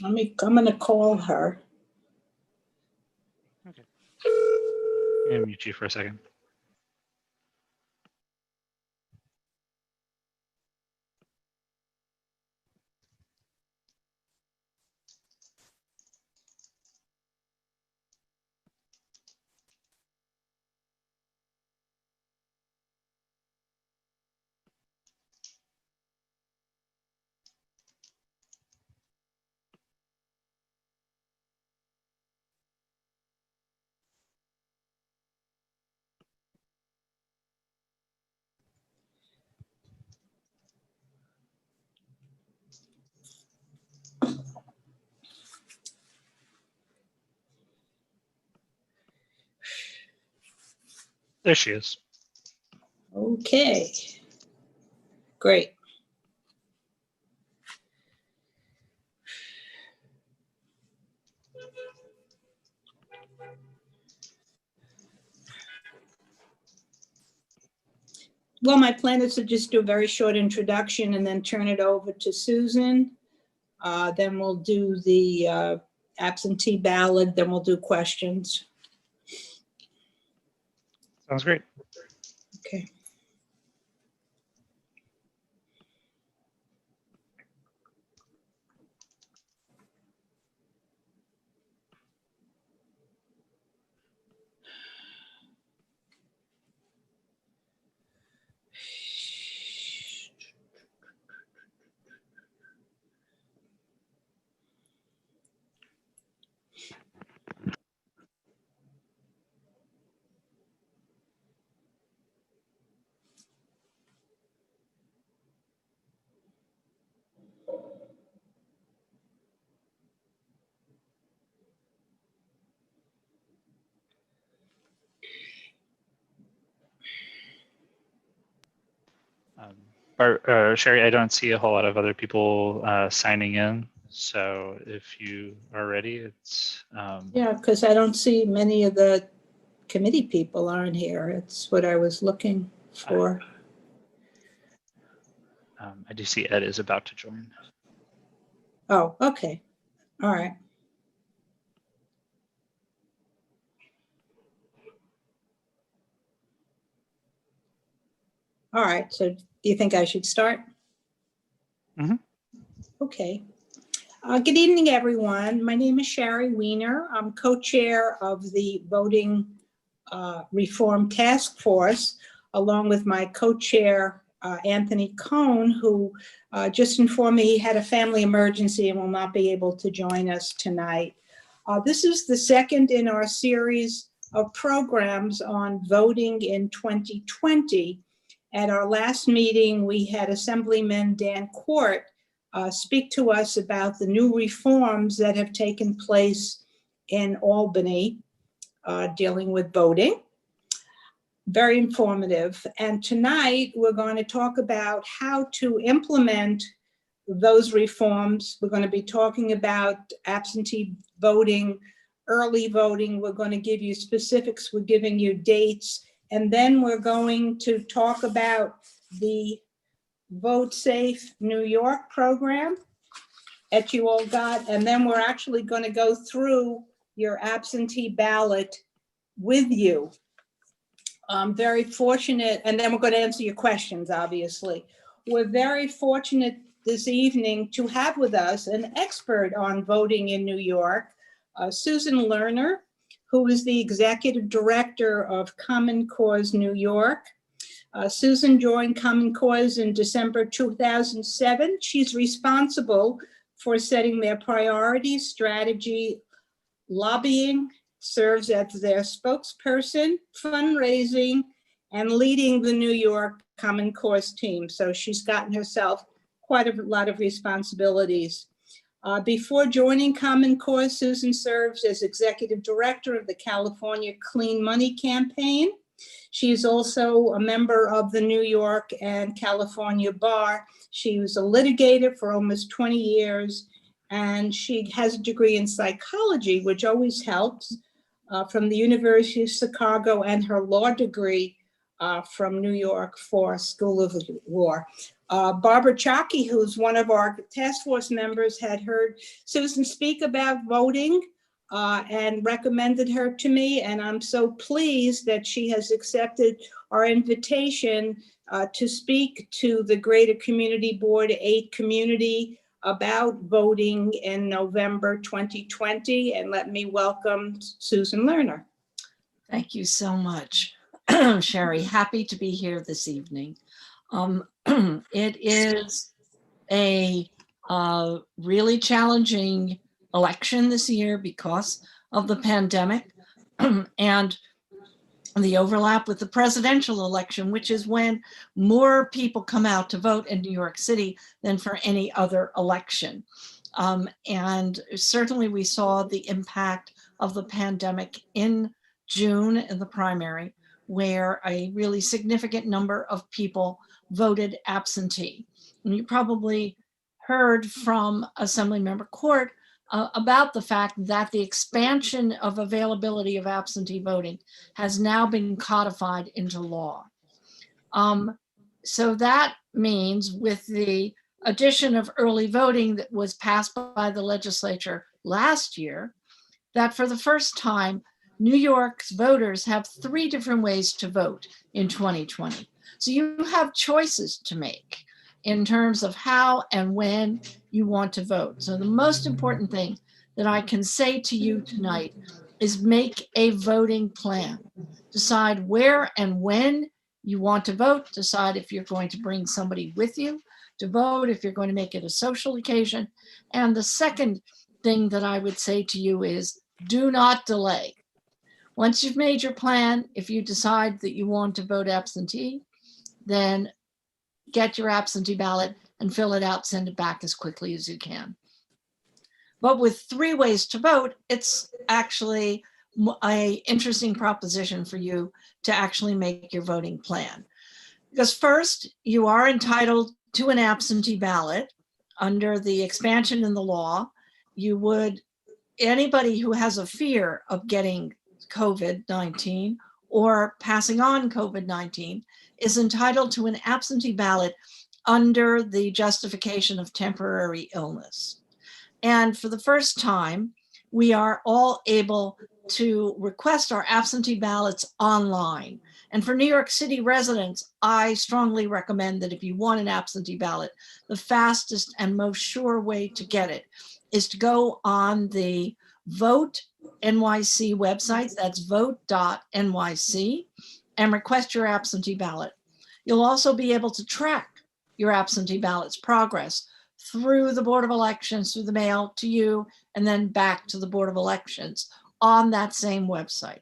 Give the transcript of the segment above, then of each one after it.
I'm going to call her. Okay. I'm going to mute you for a second. There she is. Okay, great. Well, my plan is to just do a very short introduction and then turn it over to Susan. Then we'll do the absentee ballot, then we'll do questions. Sounds great. Okay. Sherry, I don't see a whole lot of other people signing in. So if you are ready, it's... Yeah, because I don't see many of the committee people aren't here. It's what I was looking for. I do see Ed is about to join. Oh, okay. All right. All right. So do you think I should start? Mm-hmm. Okay. Good evening, everyone. My name is Sherry Weiner. I'm co-chair of the Voting Reform Task Force, along with my co-chair, Anthony Cohn, who just informed me he had a family emergency and will not be able to join us tonight. This is the second in our series of programs on voting in 2020. At our last meeting, we had Assemblyman Dan Quart speak to us about the new reforms that have taken place in Albany dealing with voting. Very informative. And tonight we're going to talk about how to implement those reforms. We're going to be talking about absentee voting, early voting. We're going to give you specifics. We're giving you dates. And then we're going to talk about the Votesafe New York program that you all got. And then we're actually going to go through your absentee ballot with you. I'm very fortunate, and then we're going to answer your questions, obviously. We're very fortunate this evening to have with us an expert on voting in New York, Susan Lerner, who is the executive director of Common Cause New York. Susan joined Common Cause in December 2007. She's responsible for setting their priorities, strategy, lobbying, serves as their spokesperson, fundraising, and leading the New York Common Cause team. So she's gotten herself quite a lot of responsibilities. Before joining Common Cause, Susan serves as executive director of the California Clean Money Campaign. She is also a member of the New York and California Bar. She was a litigator for almost 20 years, and she has a degree in psychology, which always helps, from the University of Chicago, and her law degree from New York for School of Law. Barbara Chalky, who's one of our task force members, had heard Susan speak about voting and recommended her to me. And I'm so pleased that she has accepted our invitation to speak to the Greater Community Board 8 community about voting in November 2020. And let me welcome Susan Lerner. Thank you so much, Sherry. Happy to be here this evening. It is a really challenging election this year because of the pandemic and the overlap with the presidential election, which is when more people come out to vote in New York City than for any other election. And certainly we saw the impact of the pandemic in June in the primary, where a really significant number of people voted absentee. And you probably heard from Assemblymember Court about the fact that the expansion of availability of absentee voting has now been codified into law. So that means with the addition of early voting that was passed by the legislature last year, that for the first time, New York's voters have 3 different ways to vote in 2020. So you have choices to make in terms of how and when you want to vote. So the most important thing that I can say to you tonight is make a voting plan. Decide where and when you want to vote. Decide if you're going to bring somebody with you to vote, if you're going to make it a social occasion. And the second thing that I would say to you is do not delay. Once you've made your plan, if you decide that you want to vote absentee, then get your absentee ballot and fill it out, send it back as quickly as you can. But with 3 ways to vote, it's actually an interesting proposition for you to actually make your voting plan. Because first, you are entitled to an absentee ballot under the expansion in the law. Anybody who has a fear of getting COVID-19 or passing on COVID-19 is entitled to an absentee ballot under the justification of temporary illness. And for the first time, we are all able to request our absentee ballots online. And for New York City residents, I strongly recommend that if you want an absentee ballot, the fastest and most sure way to get it is to go on the Vote NYC website, that's vote.nyc, and request your absentee ballot. You'll also be able to track your absentee ballot's progress through the Board of Elections, through the mail to you, and then back to the Board of Elections on that same website.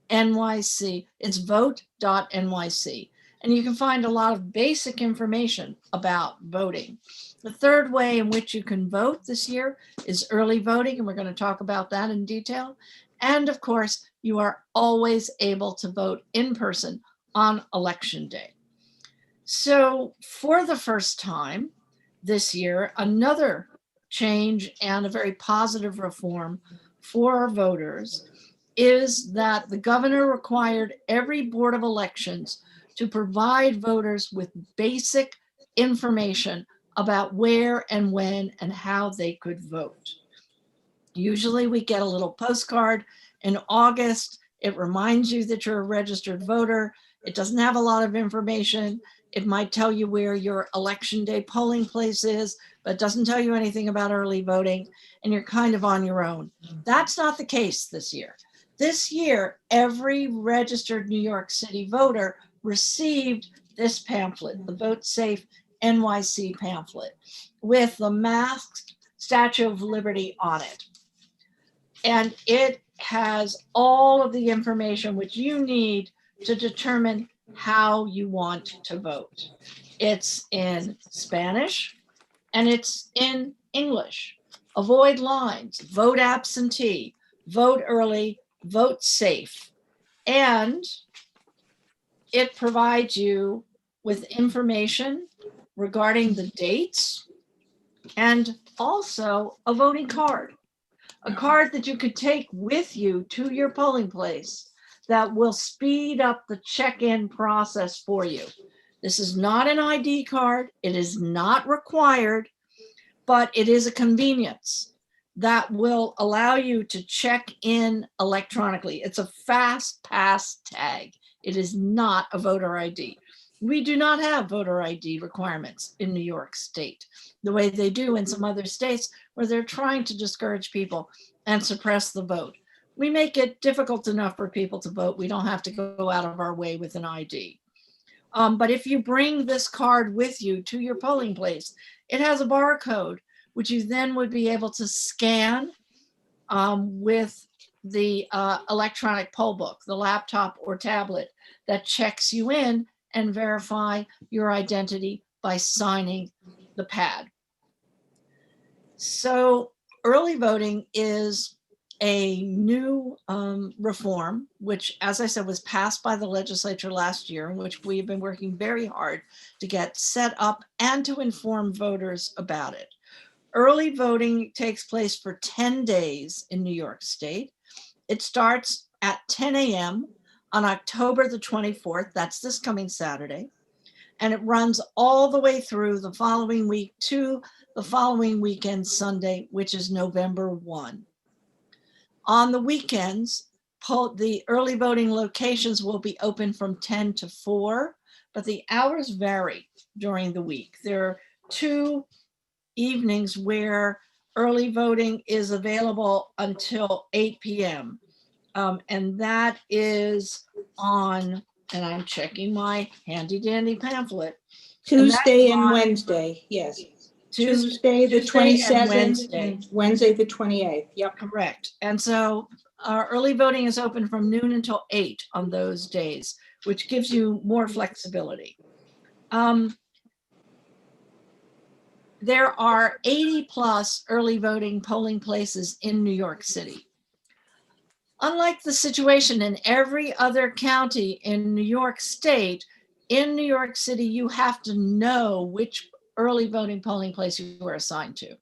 NYC, it's vote.nyc. And you can find a lot of basic information about voting. The third way in which you can vote this year is early voting, and we're going to talk about that in detail. And of course, you are always able to vote in person on Election Day. So for the first time this year, another change and a very positive reform for voters is that the governor required every Board of Elections to provide voters with basic information about where and when and how they could vote. Usually we get a little postcard in August. It reminds you that you're a registered voter. It doesn't have a lot of information. It might tell you where your Election Day polling place is, but doesn't tell you anything about early voting, and you're kind of on your own. That's not the case this year. This year, every registered New York City voter received this pamphlet, the Votesafe Nyc Pamphlet, with the masked Statue of Liberty on it. And it has all of the information which you need to determine how you want to vote. It's in Spanish and it's in English. Avoid lines, vote absentee, vote early, vote safe. And it provides you with information regarding the dates and also a voting card, a card that you could take with you to your polling place that will speed up the check-in process for you. This is not an ID card. It is not required, but it is a convenience that will allow you to check in electronically. It's a fast pass tag. It is not a voter ID. We do not have voter ID requirements in New York State, the way they do in some other states where they're trying to discourage people and suppress the vote. We make it difficult enough for people to vote. We don't have to go out of our way with an ID. But if you bring this card with you to your polling place, it has a barcode, which you then would be able to scan with the electronic poll book, the laptop or tablet that checks you in and verify your identity by signing the pad. So early voting is a new reform, which, as I said, was passed by the legislature last year, in which we've been working very hard to get set up and to inform voters about it. Early voting takes place for 10 days in New York State. It starts at 10 a.m. on October the 24th. That's this coming Saturday. And it runs all the way through the following week to the following weekend, Sunday, which is November 1. On the weekends, the early voting locations will be open from 10 to 4, but the hours vary during the week. There are 2 evenings where early voting is available until 8 p.m. And that is on, and I'm checking my handy dandy pamphlet. Tuesday and Wednesday, yes. Tuesday, the Tuesday and 27th, and Wednesday, the 28th. Yep. Correct. And so our early voting is open from noon until 8 on those days, which gives you more flexibility. There are 80 plus early voting polling places in New York City. Unlike the situation in every other county in New York State, in New York City, you have to know which early voting polling place you were assigned to.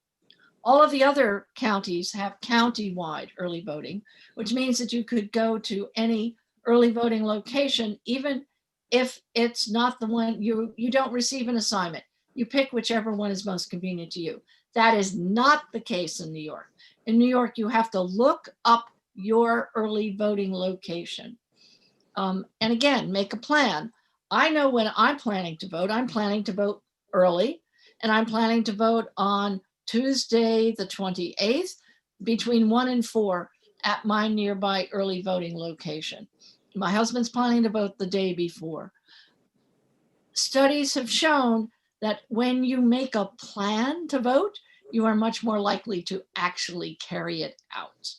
All of the other counties have county-wide early voting, which means that you could go to any early voting location, even if it's not the one you don't receive an assignment. You pick whichever one is most convenient to you. That is not the case in New York. In New York, you have to look up your early voting location. And again, make a plan. I know when I'm planning to vote. I'm planning to vote early, and I'm planning to vote on Tuesday, the 28th, between 1 and 4 at my nearby early voting location. My husband's planning to vote the day before. Studies have shown that when you make a plan to vote, you are much more likely to actually carry it out.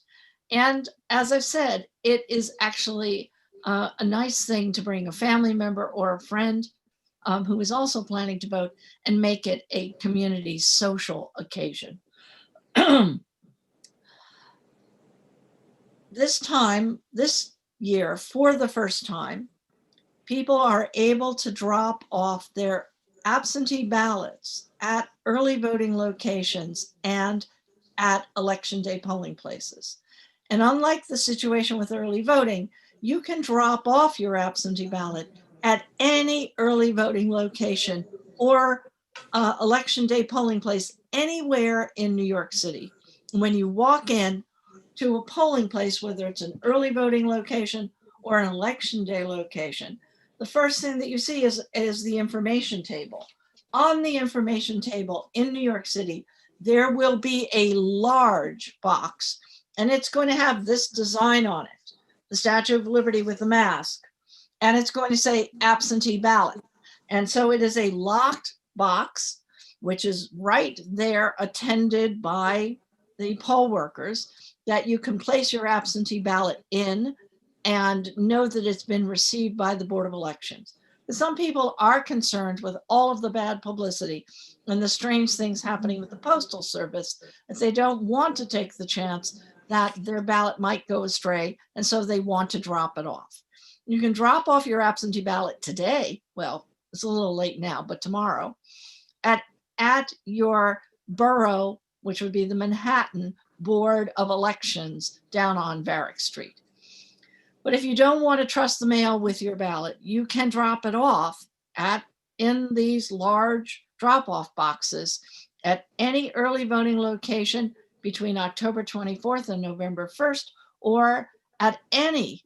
And as I've said, it is actually a nice thing to bring a family member or a friend who is also planning to vote and make it a community social occasion. This year, for the first time, people are able to drop off their absentee ballots at early voting locations and at election day polling places. And unlike the situation with early voting, you can drop off your absentee ballot at any early voting location or election day polling place anywhere in New York City. When you walk in to a polling place, whether it's an early voting location or an election day location, the first thing that you see is the information table. On the information table in New York City, there will be a large box, and it's going to have this design on it, the Statue of Liberty with the mask, and it's going to say absentee ballot. And so it is a locked box, which is right there attended by the poll workers, that you can place your absentee ballot in and know that it's been received by the Board of Elections. Some people are concerned with all of the bad publicity and the strange things happening with the Postal Service, that they don't want to take the chance that their ballot might go astray, and so they want to drop it off. You can drop off your absentee ballot today, well, it's a little late now, but tomorrow, at your borough, which would be the Manhattan Board of Elections down on Varick Street. But if you don't want to trust the mail with your ballot, you can drop it off at in these large drop-off boxes at any early voting location between October 24th and November 1st, or at any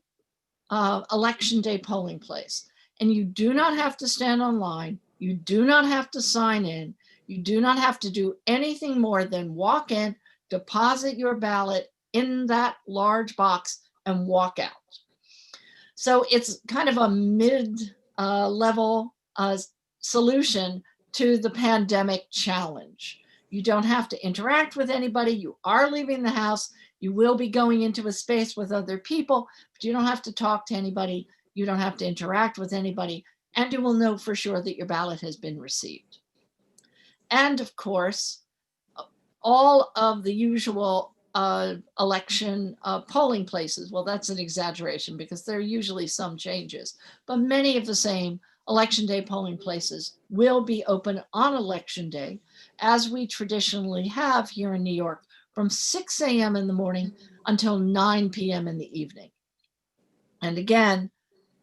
election day polling place. And you do not have to stand online. You do not have to sign in. You do not have to do anything more than walk in, deposit your ballot in that large box, and walk out. So it's kind of a mid-level solution to the pandemic challenge. You don't have to interact with anybody. You are leaving the house. You will be going into a space with other people, but you don't have to talk to anybody. You don't have to interact with anybody, and you will know for sure that your ballot has been received. And of course, all of the usual election polling places, well, that's an exaggeration because there are usually some changes, but many of the same election day polling places will be open on election day, as we traditionally have here in New York, from 6 a.m. in the morning until 9 p.m. in the evening. And again,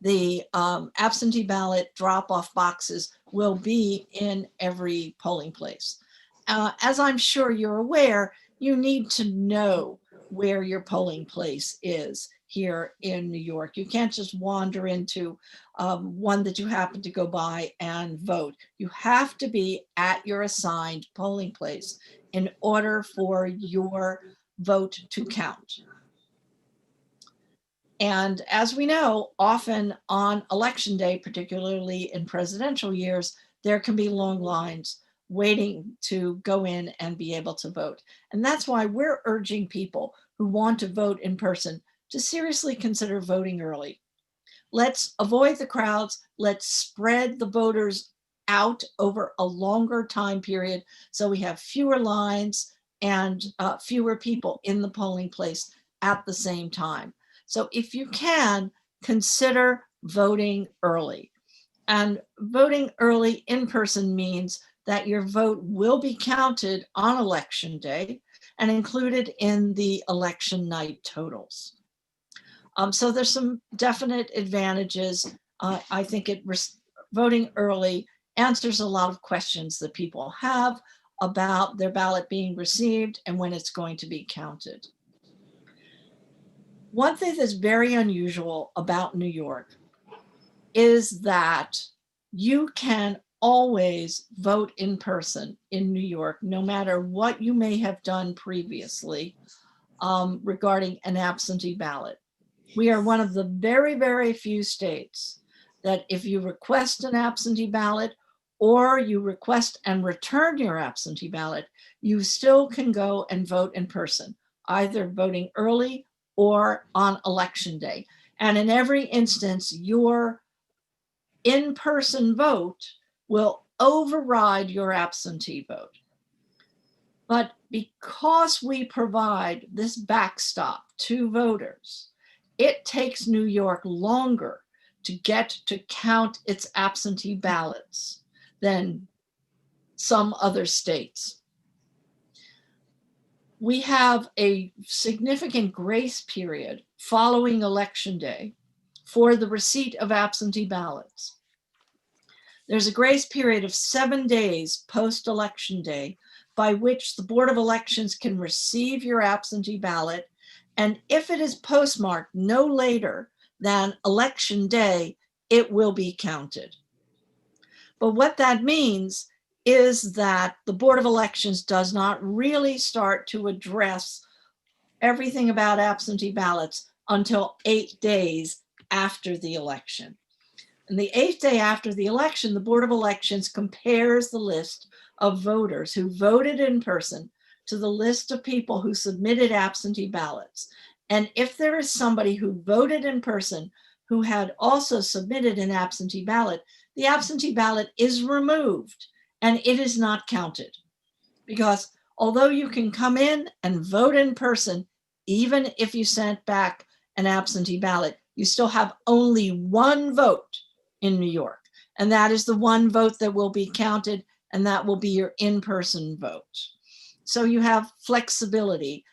the absentee ballot drop-off boxes will be in every polling place. As I'm sure you're aware, you need to know where your polling place is here in New York. You can't just wander into one that you happen to go by and vote. You have to be at your assigned polling place in order for your vote to count. And as we know, often on election day, particularly in presidential years, there can be long lines waiting to go in and be able to vote. And that's why we're urging people who want to vote in person to seriously consider voting early. Let's avoid the crowds. Let's spread the voters out over a longer time period so we have fewer lines and fewer people in the polling place at the same time. So if you can, consider voting early. And voting early in person means that your vote will be counted on election day and included in the election night totals. So there's some definite advantages. I think voting early answers a lot of questions that people have about their ballot being received and when it's going to be counted. One thing that's very unusual about New York is that you can always vote in person in New York, no matter what you may have done previously regarding an absentee ballot. We are one of the very, very few states that if you request an absentee ballot or you request and return your absentee ballot, you still can go and vote in person, either voting early or on election day. And in every instance, your in-person vote will override your absentee vote. But because we provide this backstop to voters, it takes New York longer to get to count its absentee ballots than some other states. We have a significant grace period following Election Day for the receipt of absentee ballots. There's a grace period of 7 days post-Election Day by which the Board of Elections can receive your absentee ballot, and if it is postmarked no later than Election Day, it will be counted. But what that means is that the Board of Elections does not really start to address everything about absentee ballots until 8 days after the election. And the 8th day after the election, the Board of Elections compares the list of voters who voted in person to the list of people who submitted absentee ballots. And if there is somebody who voted in person who had also submitted an absentee ballot, the absentee ballot is removed and it is not counted. Because although you can come in and vote in person, even if you sent back an absentee ballot, you still have only one vote in New York. And that is the one vote that will be counted, and that will be your in-person vote. So you have flexibility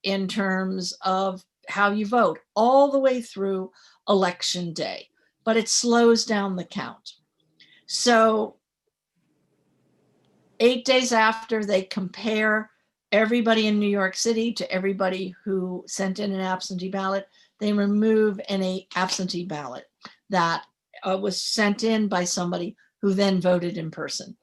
in terms of how you vote all the way through Election Day, but it slows down the count. So 8 days after, they compare everybody in New York City to everybody who sent in an absentee ballot. They remove any absentee ballot that was sent in by somebody who then voted in person.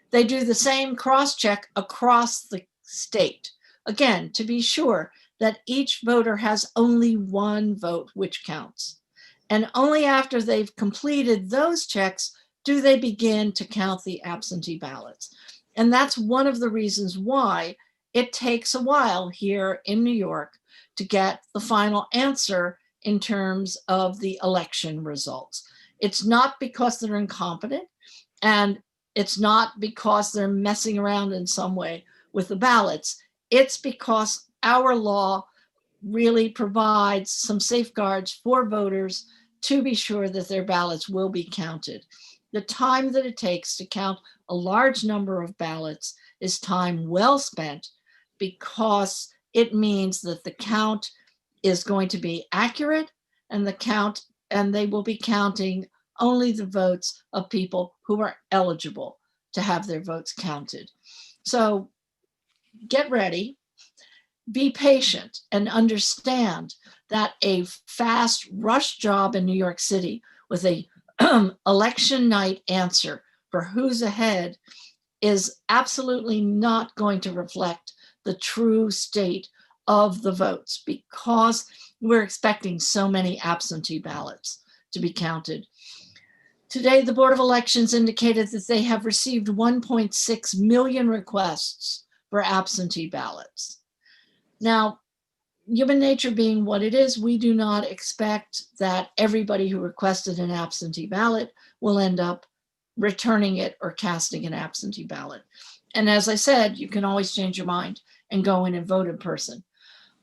They do the same cross-check across the state, again, to be sure that each voter has only one vote which counts. And only after they've completed those checks do they begin to count the absentee ballots. And that's one of the reasons why it takes a while here in New York to get the final answer in terms of the election results. It's not because they're incompetent, and it's not because they're messing around in some way with the ballots. It's because our law really provides some safeguards for voters to be sure that their ballots will be counted. The time that it takes to count a large number of ballots is time well spent, because it means that the count is going to be accurate, and they will be counting only the votes of people who are eligible to have their votes counted. So get ready, be patient, and understand that a fast rush job in New York City with a election night answer for who's ahead is absolutely not going to reflect the true state of the votes, because we're expecting so many absentee ballots to be counted. Today, the Board of Elections indicated that they have received 1.6 million requests for absentee ballots. Now, human nature being what it is, we do not expect that everybody who requested an absentee ballot will end up returning it or casting an absentee ballot. And as I said, you can always change your mind and go in and vote in person.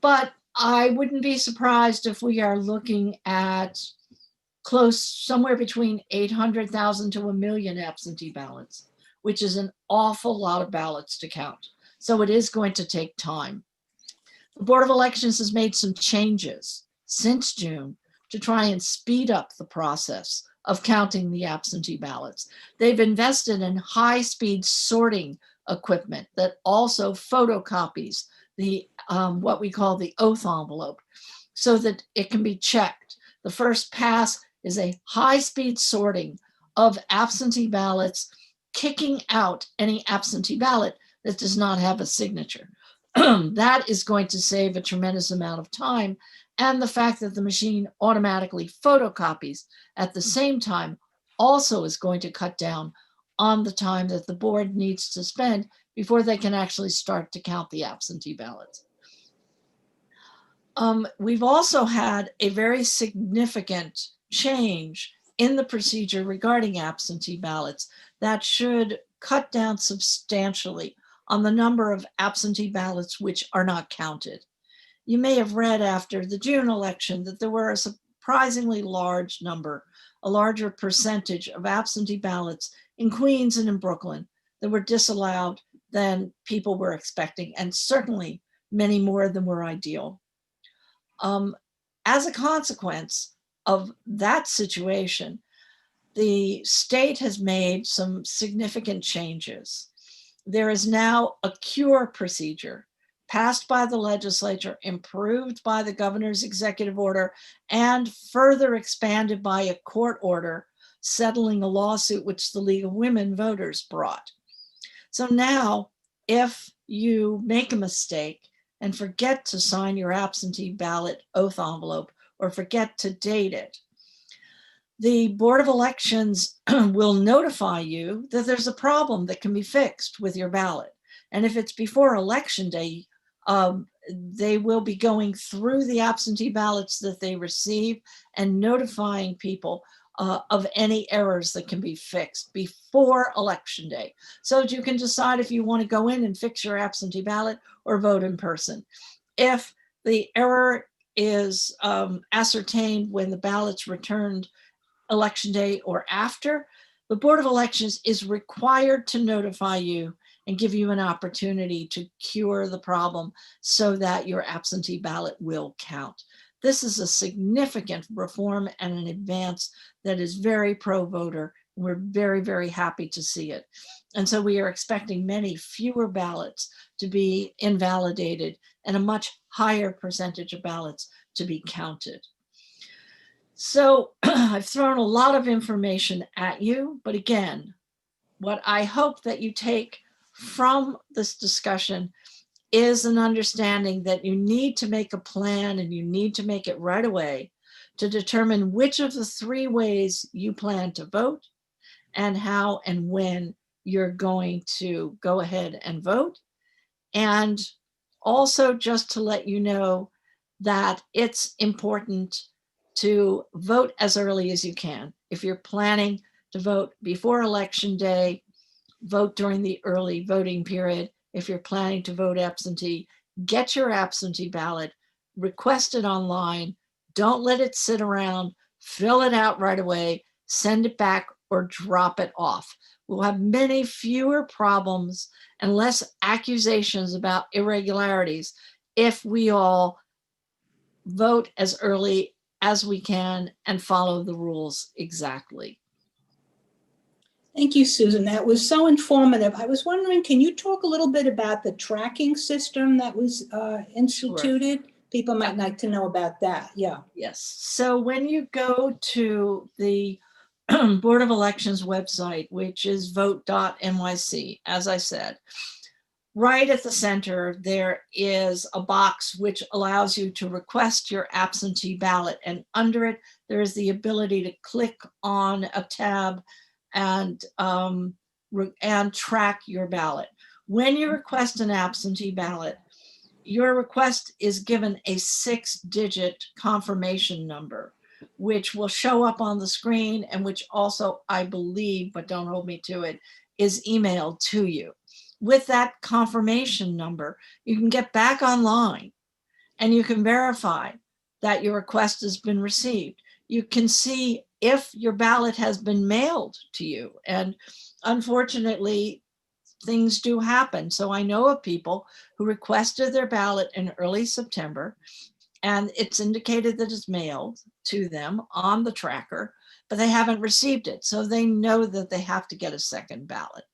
But I wouldn't be surprised if we are looking at somewhere between 800,000 to 1 million absentee ballots, which is an awful lot of ballots to count. So it is going to take time. The Board of Elections has made some changes since June to try and speed up the process of counting the absentee ballots. They've invested in high-speed sorting equipment that also photocopies the what we call the oath envelope, so that it can be checked. The first pass is a high-speed sorting of absentee ballots, kicking out any absentee ballot that does not have a signature. That is going to save a tremendous amount of time. And the fact that the machine automatically photocopies at the same time also is going to cut down on the time that the board needs to spend before they can actually start to count the absentee ballots. We've also had a very significant change in the procedure regarding absentee ballots that should cut down substantially on the number of absentee ballots which are not counted. You may have read after the June election that there were a surprisingly large number, a larger percentage of absentee ballots in Queens and in Brooklyn that were disallowed than people were expecting, and certainly many more than were ideal. As a consequence of that situation, the state has made some significant changes. There is now a cure procedure passed by the legislature, improved by the governor's executive order, and further expanded by a court order settling a lawsuit which the League of Women Voters brought. So now, if you make a mistake and forget to sign your absentee ballot oath envelope or forget to date it, the Board of Elections will notify you that there's a problem that can be fixed with your ballot. And if it's before Election Day, they will be going through the absentee ballots that they receive and notifying people of any errors that can be fixed before Election Day, so that you can decide if you want to go in and fix your absentee ballot or vote in person. If the error is ascertained when the ballot's returned Election Day or after, the Board of Elections is required to notify you and give you an opportunity to cure the problem so that your absentee ballot will count. This is a significant reform and an advance that is very pro-voter We're very, very happy to see it. And so we are expecting many fewer ballots to be invalidated and a much higher percentage of ballots to be counted. So I've thrown a lot of information at you, but again, what I hope that you take from this discussion is an understanding that you need to make a plan, and you need to make it right away to determine which of the 3 ways you plan to vote and how and when you're going to go ahead and vote. And also just to let you know that it's important to vote as early as you can. If you're planning to vote before Election Day, vote during the early voting period. If you're planning to vote absentee, get your absentee ballot, request it online. Don't let it sit around, fill it out right away, send it back, or drop it off. We'll have many fewer problems and less accusations about irregularities if we all vote as early as we can and follow the rules exactly. Thank you, Susan. That was so informative. I was wondering, can you talk a little bit about the tracking system that was instituted? Sure. People might like to know about that. Yeah. Yes. So when you go to the Board of Elections website, which is vote.nyc, as I said, right at the center, there is a box which allows you to request your absentee ballot. And under it, there is the ability to click on a tab and track your ballot. When you request an absentee ballot, your request is given a 6-digit confirmation number, which will show up on the screen and which also, I believe, but don't hold me to it, is emailed to you. With that confirmation number, you can get back online and you can verify that your request has been received. You can see if your ballot has been mailed to you. And unfortunately, things do happen. So I know of people who requested their ballot in early September, and it's indicated that it's mailed to them on the tracker, but they haven't received it. So they know that they have to get a second ballot.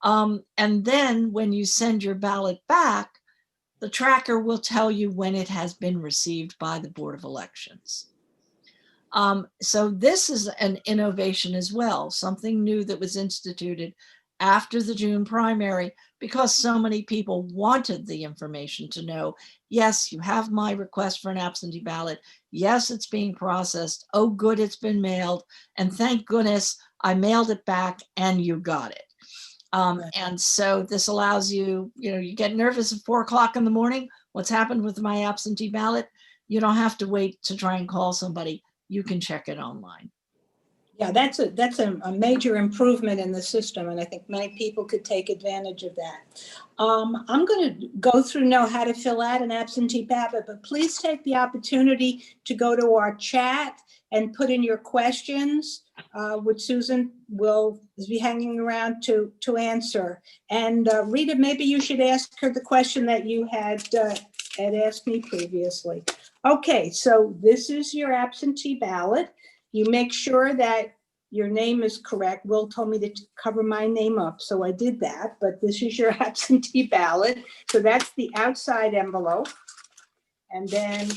And then when you send your ballot back, the tracker will tell you when it has been received by the Board of Elections. So this is an innovation as well, something new that was instituted after the June primary, because so many people wanted the information to know, yes, you have my request for an absentee ballot. Yes, it's being processed. Oh, good, it's been mailed. And thank goodness I mailed it back and you got it. And so this allows you, you get nervous at 4 o'clock in the morning. What's happened with my absentee ballot? You don't have to wait to try and call somebody. You can check it online. Yeah, that's a major improvement in the system, and I think many people could take advantage of that. I'm going to go through now how to fill out an absentee ballot, but please take the opportunity to go to our chat and put in your questions, which Susan will be hanging around to answer. And Rita, maybe you should ask her the question that you had asked me previously. Okay, so this is your absentee ballot. You make sure that your name is correct. Will told me to cover my name up, so I did that, but this is your absentee ballot. So that's the outside envelope. And then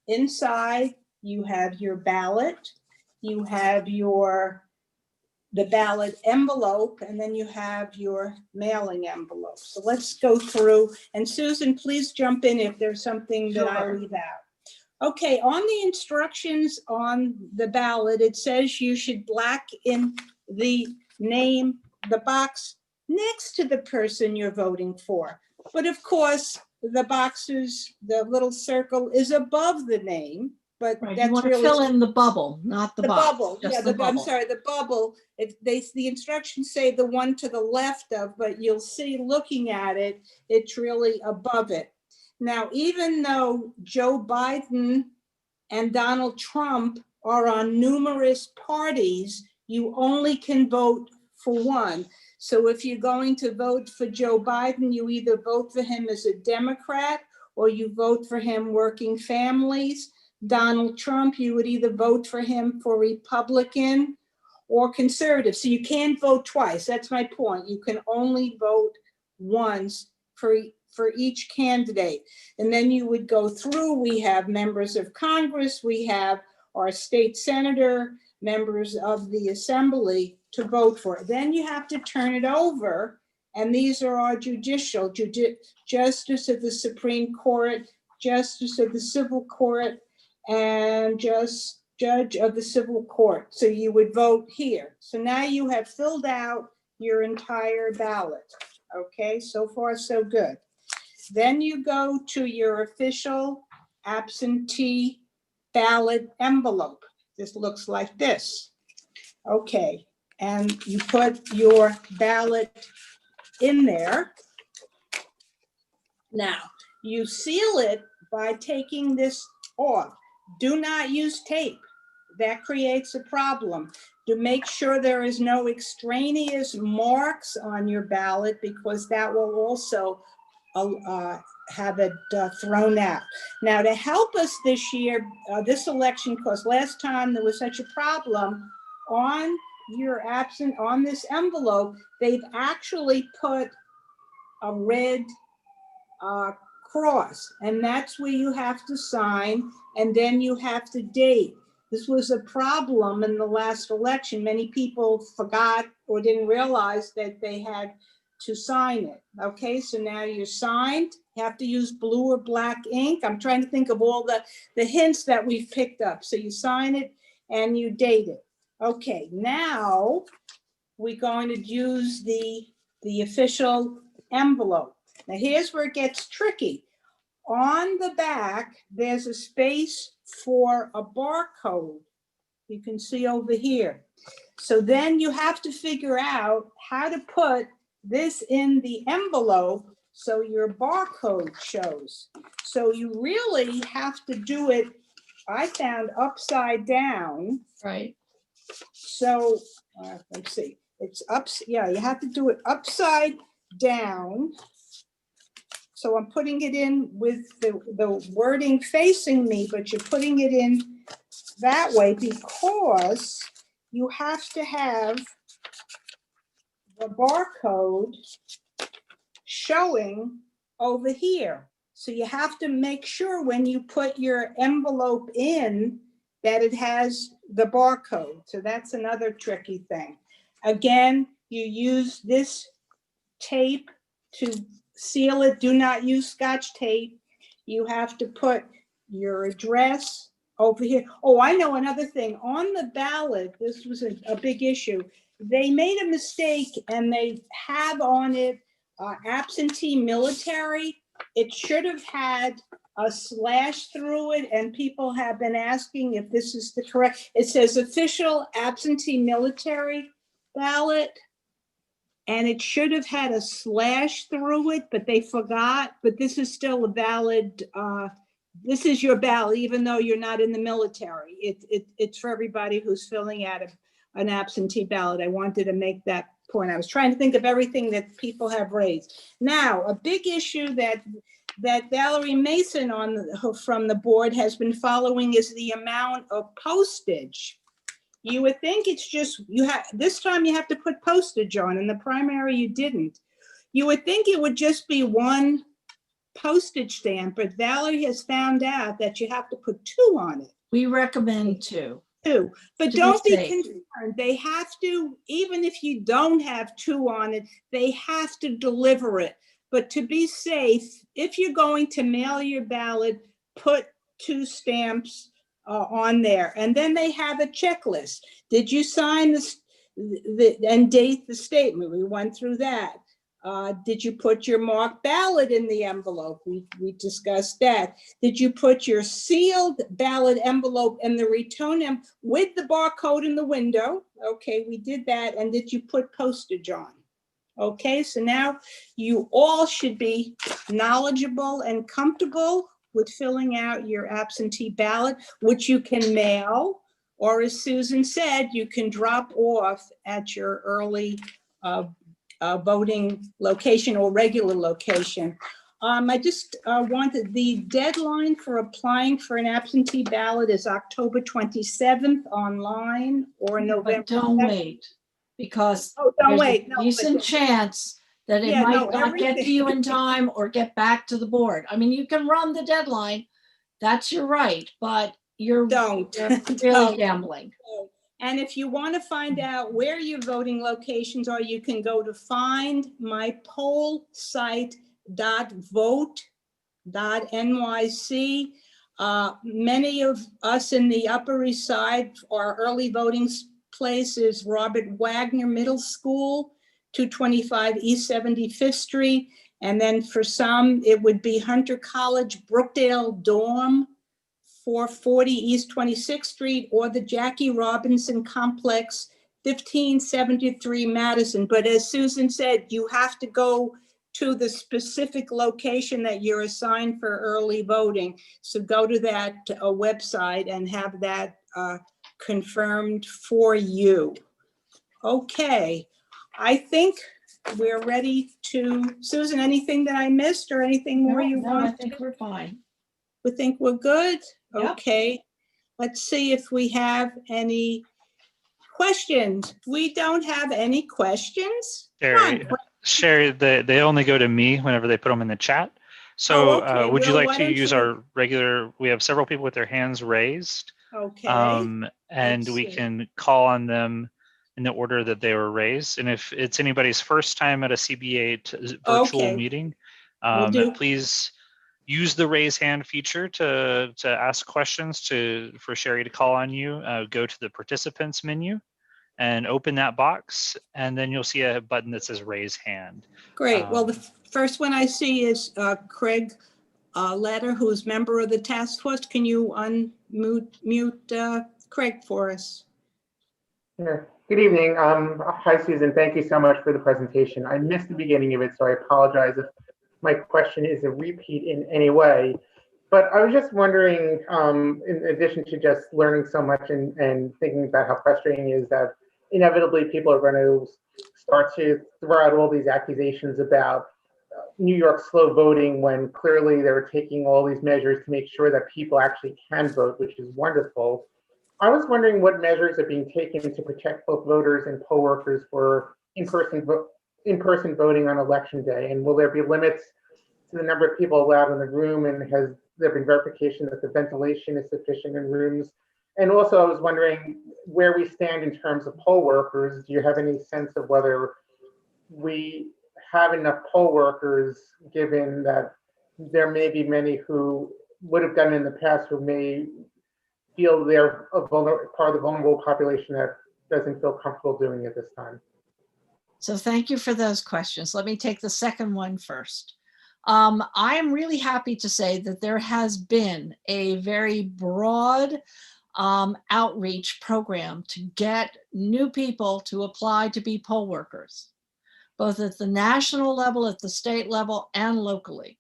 inside you have your ballot, you have the ballot envelope, and then you have your mailing envelope. So let's go through, and Susan, please jump in if there's something that I leave out. Okay, on the instructions on the ballot, it says you should black in the name, the box next to the person you're voting for. But of course, the boxes, the little circle is above the name, but right, that's you want really to fill in the bubble, not the box. Bubble. Just Yeah, the bubble. I'm sorry, the bubble. The instructions say the one to the left of, but you'll see looking at it, it's really above it. Now, even though Joe Biden and Donald Trump are on numerous parties, you only can vote for one. So if you're going to vote for Joe Biden, you either vote for him as a Democrat or you vote for him working families. Donald Trump, you would either vote for him for Republican or conservative. So you can't vote twice. That's my point. You can only vote once for each candidate. And then you would go through, we have members of Congress, we have our state senator, members of the assembly to vote for it. Then you have to turn it over, and these are our judicial, justice of the Supreme Court, justice of the civil court, and judge of the civil court. So you would vote here. So now you have filled out your entire ballot. Okay, so far so good. Then you go to your official absentee ballot envelope. This looks like this. Okay, and you put your ballot in there. Now, you seal it by taking this off. Do not use tape. That creates a problem. To make sure there is no extraneous marks on your ballot, because that will also have it thrown out. Now, to help us this year, this election, because last time there was such a problem, on this envelope, they've actually put a red cross, and that's where you have to sign, and then you have to date. This was a problem in the last election. Many people forgot or didn't realize that they had to sign it. Okay, so now you're signed. You have to use blue or black ink. I'm trying to think of all the hints that we've picked up. So you sign it and you date it. Okay, now we're going to use the official envelope. Now here's where it gets tricky. On the back, there's a space for a barcode. You can see over here. So then you have to figure out how to put this in the envelope so your barcode shows. So you really have to do it, I found, upside down. Right. So let's see, it's up, yeah, you have to do it upside down. So I'm putting it in with the wording facing me, but you're putting it in that way because you have to have the barcode showing over here. So you have to make sure when you put your envelope in that it has the barcode. So that's another tricky thing. Again, you use this tape to seal it. Do not use Scotch tape. You have to put your address over here. Oh, I know another thing. On the ballot, this was a big issue. They made a mistake and they have on it absentee military. It should have had a slash through it, and people have been asking if this is the correct. It says official absentee military ballot, and it should have had a slash through it, but they forgot. But this is still a valid, this is your ballot, even though you're not in the military. It's for everybody who's filling out an absentee ballot. I wanted to make that point. I was trying to think of everything that people have raised. Now, a big issue that Valerie Mason from the board has been following is the amount of postage. You would think it's just, this time you have to put postage on. In the primary, you didn't. You would think it would just be one postage stamp, but Valerie has found out that you have to put two on it. We recommend two. But don't be concerned. They have to, even if you don't have two on it, they have to deliver it. But to be safe, if you're going to mail your ballot, put two stamps on there. And then they have a checklist. Did you sign this and date the statement? We went through that. Did you put your marked ballot in the envelope? We discussed that. Did you put your sealed ballot envelope in the return with the barcode in the window? Okay, we did that. And did you put postage on? Okay, so now you all should be knowledgeable and comfortable with filling out your absentee ballot, which you can mail, or as Susan said, you can drop off at your early voting location or regular location. I just wanted, the deadline for applying for an absentee ballot is October 27th online or November. But don't 2nd. wait, because Oh, don't there's wait. a No, decent but- chance that it Yeah, no, might not get to you in everything. time or get back to the board. I mean, you can run the deadline, that's your right, but you're Don't. really Don't. gambling. And if you want to find out where your voting locations are, you can go to findmypollsite.vote.nyc. Many of us in the Upper East Side, our early voting place is Robert Wagner Middle School, 225 East 75th Street. And then for some, it would be Hunter College, Brookdale Dorm, 440 East 26th Street, or the Jackie Robinson Complex, 1573 Madison. But as Susan said, you have to go to the specific location that you're assigned for early voting. So go to that website and have that confirmed for you. Okay, I think we're ready to, Susan, anything that I missed or anything more you No, I want? think we're fine. We think we're good? Yep. Okay, let's see if we have any questions. We don't have any questions. Come on, Sherry, they only go to me whenever they put them in the chat. So okay. would you Will, like why to don't use you- our regular, we have several people with their hands raised. Okay, And let's we see. can call on them in the order that they were raised. And if it's anybody's first time at a CB8 virtual Okay. meeting, Will do. please use the raise hand feature to ask questions for Sherry to call on you. Go to the participants menu and open that box, and then you'll see a button that says raise hand. Great. Well, the first one I see is Craig Letter, who's member of the task force. Can you unmute Craig for us? Sure. Good evening. Hi, Susan. Thank you so much for the presentation. I missed the beginning of it, so I apologize if my question is a repeat in any way. But I was just wondering, in addition to just learning so much and thinking about how frustrating it is that inevitably people are going to start to throw out all these accusations about New York slow voting when clearly they're taking all these measures to make sure that people actually can vote, which is wonderful. I was wondering what measures are being taken to protect both voters and poll workers for in-person voting on election day, and will there be limits to the number of people allowed in the room, and has there been verification that the ventilation is sufficient in rooms? And also, I was wondering where we stand in terms of poll workers. Do you have any sense of whether we have enough poll workers, given that there may be many who would have done it in the past who may feel they're a part of the vulnerable population that doesn't feel comfortable doing it this time? So thank you for those questions. Let me take the second one first. I am really happy to say that there has been a very broad outreach program to get new people to apply to be poll workers, both at the national level, at the state level, and locally.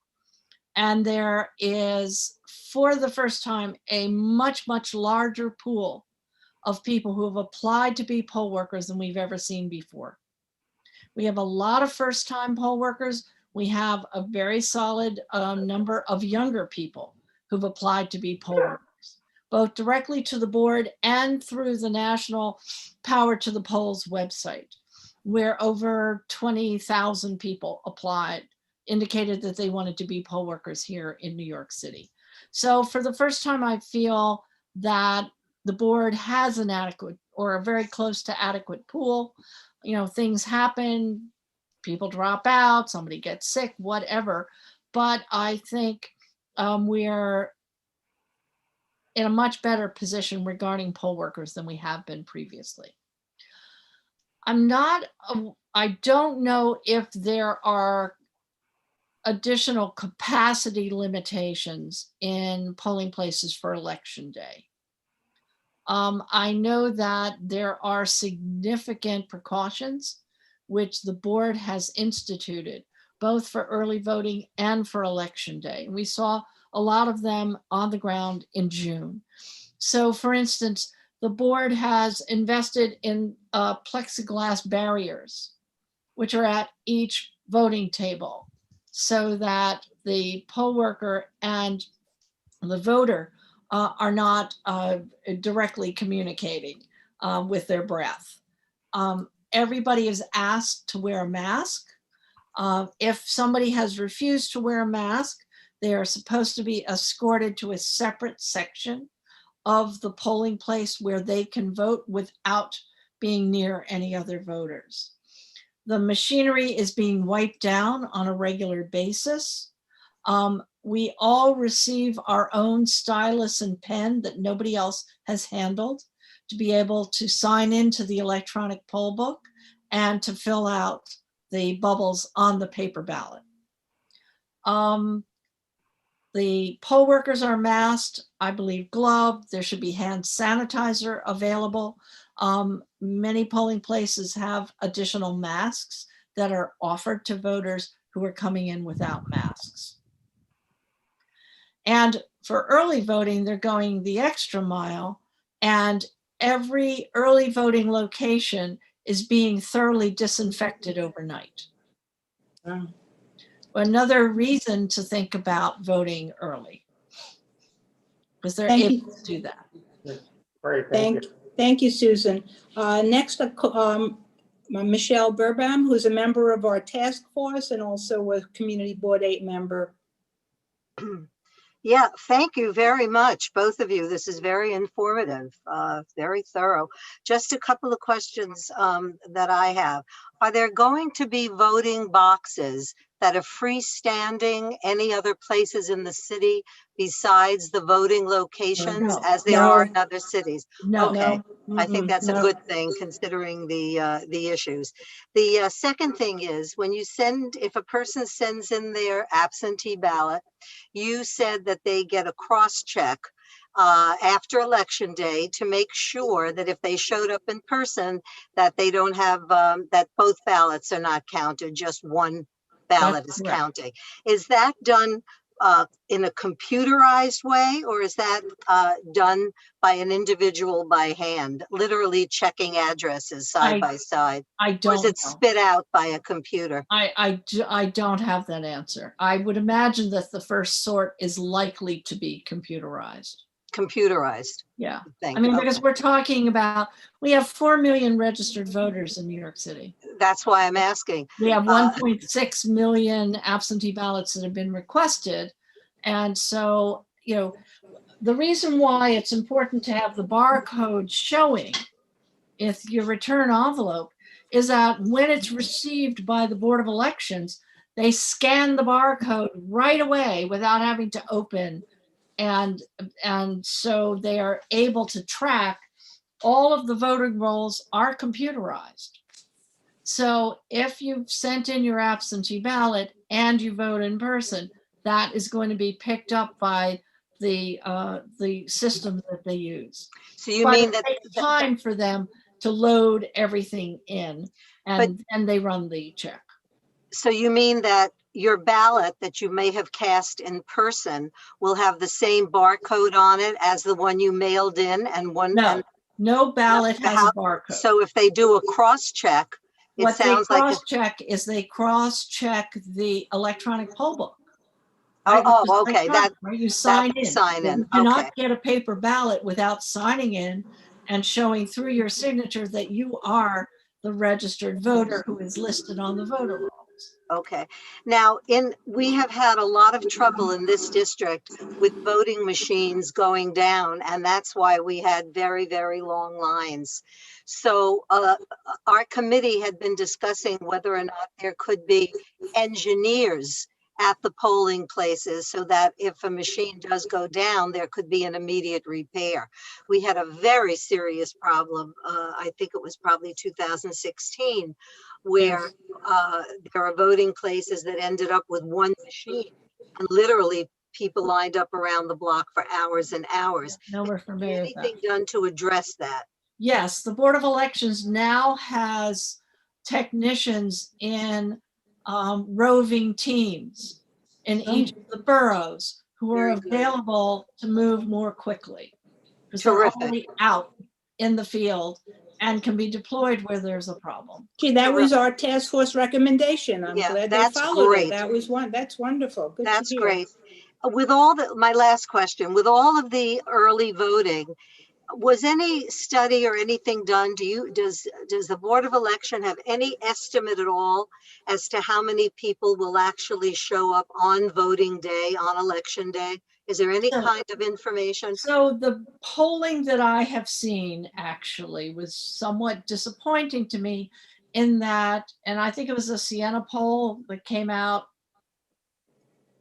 And there is, for the first time, a much, much larger pool of people who have applied to be poll workers than we've ever seen before. We have a lot of first-time poll workers. We have a very solid number of younger people who've applied to be poll workers, both directly to the board and through the National Power to the Polls website, where over 20,000 people applied, indicated that they wanted to be poll workers here in New York City. So for the first time, I feel that the board has an adequate or a very close to adequate pool. You know, things happen, people drop out, somebody gets sick, whatever. But I think we're in a much better position regarding poll workers than we have been previously. I don't know if there are additional capacity limitations in polling places for election day. I know that there are significant precautions which the board has instituted, both for early voting and for election day. We saw a lot of them on the ground in June. So for instance, the board has invested in plexiglass barriers, which are at each voting table, so that the poll worker and the voter are not directly communicating with their breath. Everybody is asked to wear a mask. If somebody has refused to wear a mask, they are supposed to be escorted to a separate section of the polling place where they can vote without being near any other voters. The machinery is being wiped down on a regular basis. We all receive our own stylus and pen that nobody else has handled to be able to sign into the electronic poll book and to fill out the bubbles on the paper ballot. The poll workers are masked, I believe gloved. There should be hand sanitizer available. Many polling places have additional masks that are offered to voters who are coming in without masks. And for early voting, they're going the extra mile, and every early voting location is being thoroughly disinfected overnight. Wow. Another reason to think about voting early, because they're Thank able you. to do that. Great, thank you. Thank you, Susan. Next, Michelle Burbam, who's a member of our task force and also a Community Board 8 member. Yeah, thank you very much, both of you. This is very informative, very thorough. Just a couple of questions that I have. Are there going to be voting boxes that are freestanding any other places in the city besides the voting locations No. as there are in other cities? No. Okay. I think that's no. a good thing considering the issues. The second thing is when you if a person sends in their absentee ballot, you said that they get a cross check after election day to make sure that if they showed up in person, that they don't have, that both ballots are not counted, just one ballot That's is correct. counting. Is that done in a computerized way, or is that done by an individual by hand, literally checking addresses side by side? I Or don't is it know. spit out by a computer? I don't have that answer. I would imagine that the first sort is likely to be computerized. Computerized. Yeah. Thing. I mean, Okay. because we're talking about, we have 4 million registered voters in New York City. That's why I'm asking. We have 1.6 million absentee ballots that have been requested. And so, you know, the reason why it's important to have the barcode showing if your return envelope is that when it's received by the Board of Elections, they scan the barcode right away without having to open. And so they are able to track all of the voting rolls are computerized. So if you've sent in your absentee ballot and you vote in person, that is going to be picked up by the system that they use. So you But mean it that takes time for them to load everything in, and then they run the check. So you mean that your ballot that you may have cast in person will have the same barcode on it as the one you mailed in, and one? No, no ballot has a barcode. So if they do a cross check, it sounds like cross check is they cross check the electronic poll book. Right? Right? Oh, okay. That right? You sign in. Sign in. You cannot Okay. get a paper ballot without signing in and showing through your signature that you are the registered voter who is listed on the voter rolls. Okay. Now, we have had a lot of trouble in this district with voting machines going down, and that's why we had very, very long lines. So our committee had been discussing whether or not there could be engineers at the polling places so that if a machine does go down, there could be an immediate repair. We had a very serious problem. I think it was probably 2016, where there are voting places that ended up with one machine, and literally people lined up around the block for hours and hours. No, we're familiar with that. Anything done to address that? Yes, the Board of Elections now has technicians in roving teams in each of the boroughs who are Very good. available to move more quickly, because they're Terrific. already out in the field and can be deployed where there's a problem. Gee, that was our task force recommendation. I'm Yeah, glad they that's followed great. it. That's wonderful. Good to That's hear. great. With my last question, with all of the early voting, was any study or anything done? Does the Board of Election have any estimate at all as to how many people will actually show up on voting day, on election day? Is there any kind of information? So the polling that I have seen actually was somewhat disappointing to me in that, and I think it was a Siena poll that came out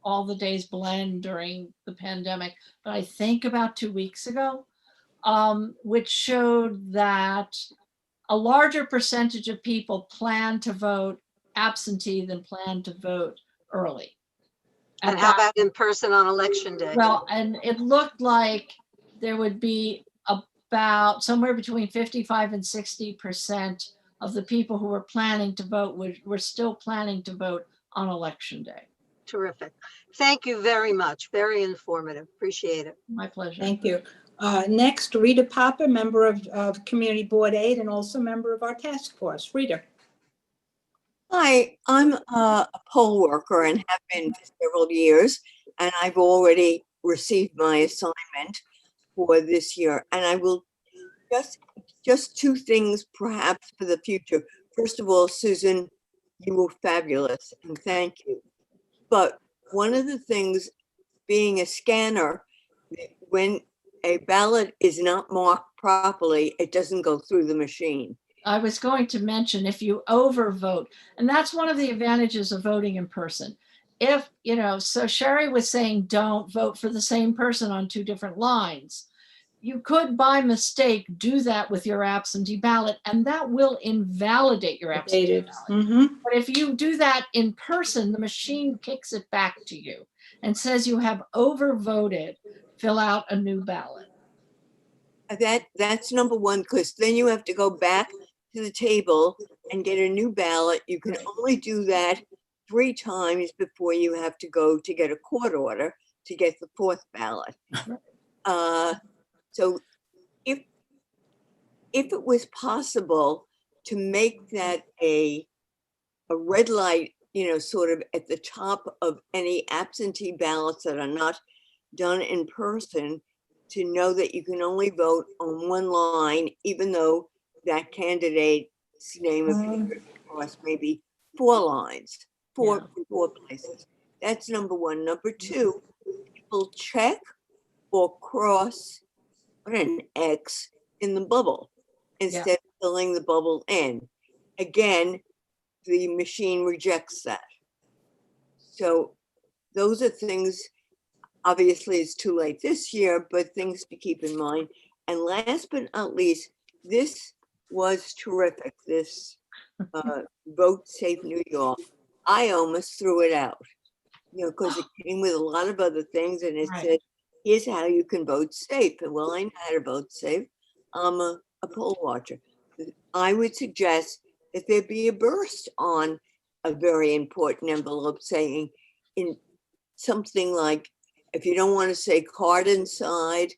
all the days blend during the pandemic, but I think about 2 weeks ago, which showed that a larger percentage of people plan to vote absentee than plan to vote early. And how about in person on election day? Well, and it looked like there would be about somewhere between 55 and 60% of the people who were planning to vote were still planning to vote on election day. Terrific. Thank you very much. Very informative. Appreciate it. My pleasure. Thank you. Next, Rita Papa, member of Community Board 8 and also member of our task force. Rita. Hi, I'm a poll worker and have been for several years, and I've already received my assignment for this year. And I will just two things perhaps for the future. First of all, Susan, you were fabulous and thank you. But one of the things, being a scanner, when a ballot is not marked properly, it doesn't go through the machine. I was going to mention if you overvote, and that's one of the advantages of voting in person. If, so Sherry was saying don't vote for the same person on two different lines. You could by mistake do that with your absentee ballot, and that will invalidate your absentee ballot. But if you do that in person, the machine kicks it back to you and says you have overvoted, fill out a new ballot. That's number one, because then you have to go back to the table and get a new ballot. You can only do that 3 times before you have to go to get a court order to get the 4th ballot. So if it was possible to make that a red light, sort of at the top of any absentee ballots that are not done in person, to know that you can only vote on one line, even though that candidate's name appears across maybe 4 lines, four places. That's number one. Number two, people check or cross an X in the bubble instead of filling the bubble in. Again, the machine rejects that. So those are things, obviously it's too late this year, but things to keep in mind. And last but not least, this was terrific, this Votesafe New York. I almost threw it out, because it came with a lot of other things, and it said, here's how you can vote safe. And well, I know how to vote safe. I'm a poll watcher. I would suggest that there be a burst on a very important envelope saying in something like, if you don't want to say card inside,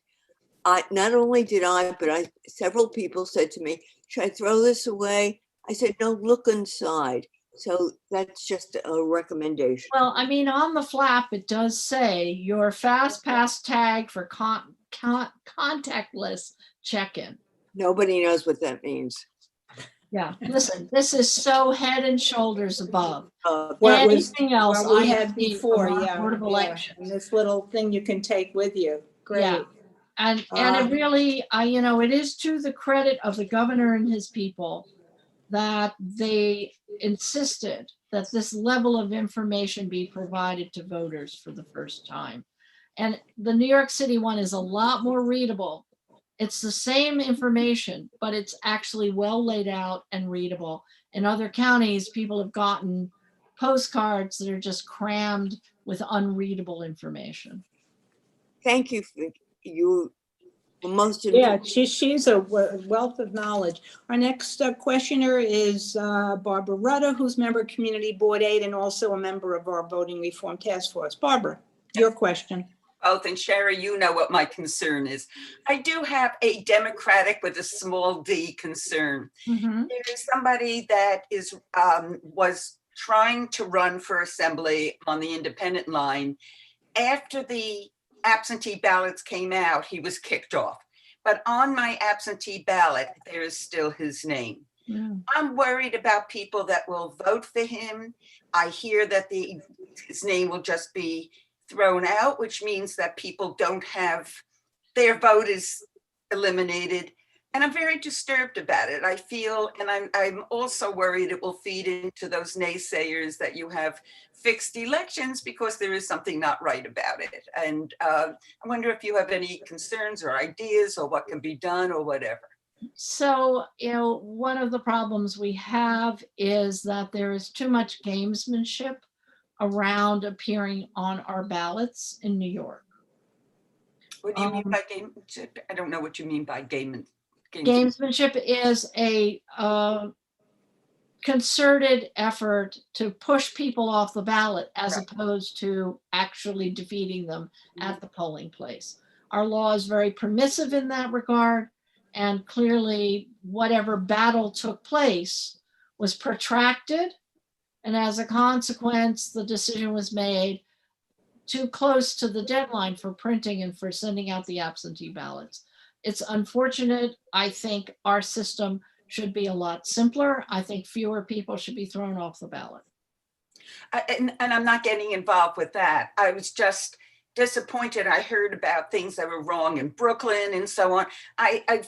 not only did but several people said to me, should I throw this away? I said, no, look inside. So that's just a recommendation. Well, I mean, on the flap, it does say your FastPass tag for contactless check-in. Nobody knows what that means. Yeah, listen, this is so head and shoulders above What anything else we I had have seen before, from our Board of Elections. And this little thing you can take with you. Great. Yeah. And it really, it is to the credit of the governor and his people that they insisted that this level of information be provided to voters for the first time. And the New York City one is a lot more readable. It's the same information, but it's actually well laid out and readable. In other counties, people have gotten postcards that are just crammed with unreadable information. Thank you for you. Most important. Yeah, she's a wealth of knowledge. Our next questioner is Barbara Rudder, who's member of Community Board 8 and also a member of our Voting Reform Task Force. Barbara, your question. both, and Sherry, you know what my concern is. I do have a Democratic with a small d concern. Mhm. There is somebody that was trying to run for assembly on the independent line. After the absentee ballots came out, he was kicked off. But on my absentee ballot, there is still his name. Mm. I'm worried about people that will vote for him. I hear that his name will just be thrown out, which means that people don't have, their vote is eliminated. And I'm very disturbed about it. I feel, and I'm also worried it will feed into those naysayers that you have fixed elections because there is something not right about it. And I wonder if you have any concerns or ideas or what can be done or whatever. So, one of the problems we have is that there is too much gamesmanship around appearing on our ballots in New York. What do you mean by gamemanship? I don't know what you mean by gamemanship. Gamesmanship is a concerted effort to push people off the ballot as Right. opposed to actually defeating them at the polling place. Our law is very permissive in that regard, and clearly whatever battle took place was protracted, and as a consequence, the decision was made too close to the deadline for printing and for sending out the absentee ballots. It's unfortunate. I think our system should be a lot simpler. I think fewer people should be thrown off the ballot. And I'm not getting involved with that. I was just disappointed. I heard about things that were wrong in Brooklyn and so on.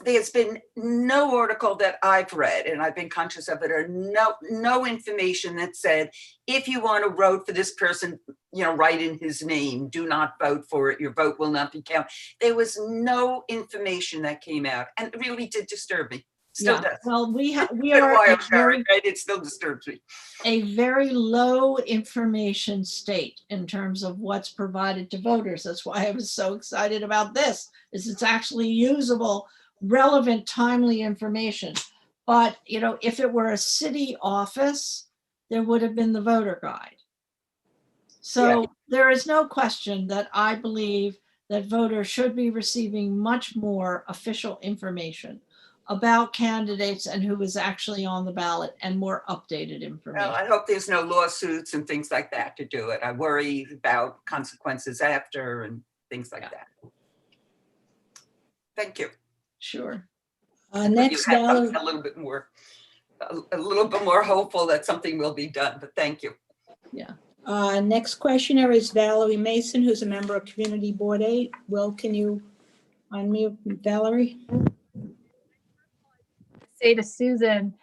There's been no article that I've read, and I've been conscious of it, or no information that said, if you want to vote for this person, write in his name, do not vote for it, your vote will not be counted. There was no information that came out, and it really did disturb me. Still does. Well, we It's are been a while, Sharon, right? It still disturbs me. a very low information state in terms of what's provided to voters. That's why I was so excited about this, is it's actually usable, relevant, timely information. But, if it were a city office, there would have been the voter guide. So there is no question that I believe that voters should be receiving much more official information about candidates and who is actually on the ballot, and more updated information. Well, I hope there's no lawsuits and things like that to do it. I worry about consequences after and things like that. Thank you. Sure. Next, You have Valerie. a little bit more hopeful that something will be done, but thank you. Next questioner is Valerie Mason, who's a member of Community Board 8. Will, can you unmute Valerie? Say to Susan,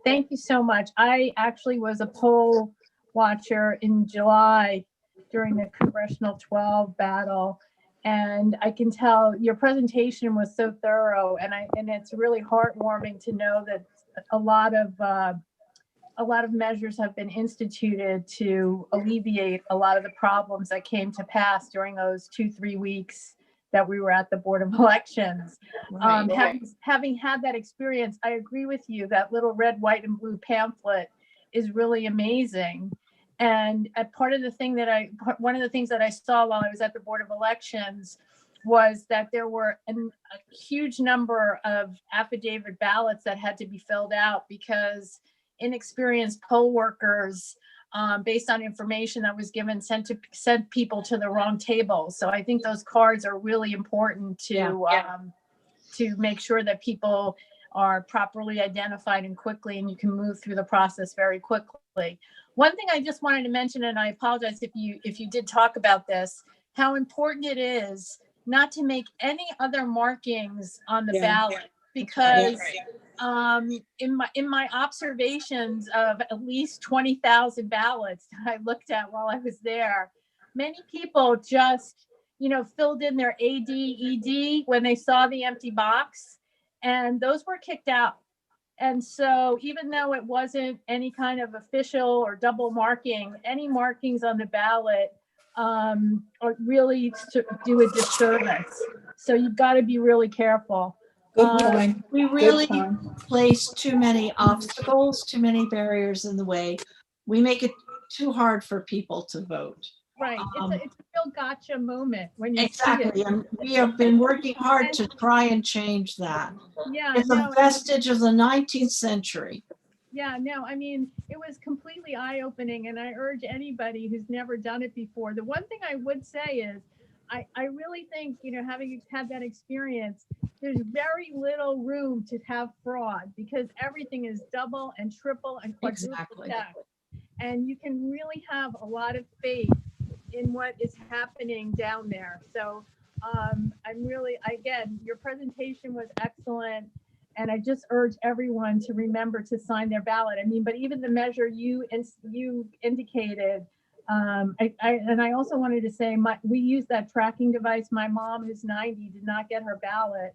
thank you so much. I actually was a poll watcher in July during the Congressional 12 battle, and I can tell your presentation was so thorough, and it's really heartwarming to know that a lot of measures have been instituted to alleviate a lot of the problems that came to pass during those 2-3 weeks that we were at the Board of Elections. Having had that experience, I agree with you that little red, white, and blue pamphlet is really amazing. And one of the things that I saw while I was at the Board of Elections was that there were a huge number of affidavit ballots that had to be filled out because inexperienced poll workers, based on information that was given, sent people to the wrong table. So I think those cards are really important to make sure that people are properly identified and quickly, and you can move through the process very quickly. One thing I just wanted to mention, and I apologize if you did talk about this, how important it is not to make any other markings on the ballot, because in my observations of at least 20,000 ballots that I looked at while I was there, many people just, filled in their AD, ED when they saw the empty box, and those were kicked out. And so even though it wasn't any kind of official or double marking, any markings on the ballot are really to do a disservice. So you've got to be really careful. Good point. We really place too many obstacles, too many barriers in the way. We make it too hard for people to vote. right. It's a real gotcha moment when you see Exactly, it. and we have been working hard to try and change that. Yeah, It's a no, vestige of the 19th century. yeah, no, I mean, it was completely eye-opening, and I urge anybody who's never done it before. The one thing I would say is, I really think, you know, having had that experience, there's very little room to have fraud because everything is double and triple and quadruple Exactly. checked. And you can really have a lot of faith in what is happening down there. So I'm really, again, your presentation was excellent. And I just urge everyone to remember to sign their ballot. I mean, but even the measure you indicated, and I also wanted to say, we use that tracking device. My mom, who's 90, did not get her ballot.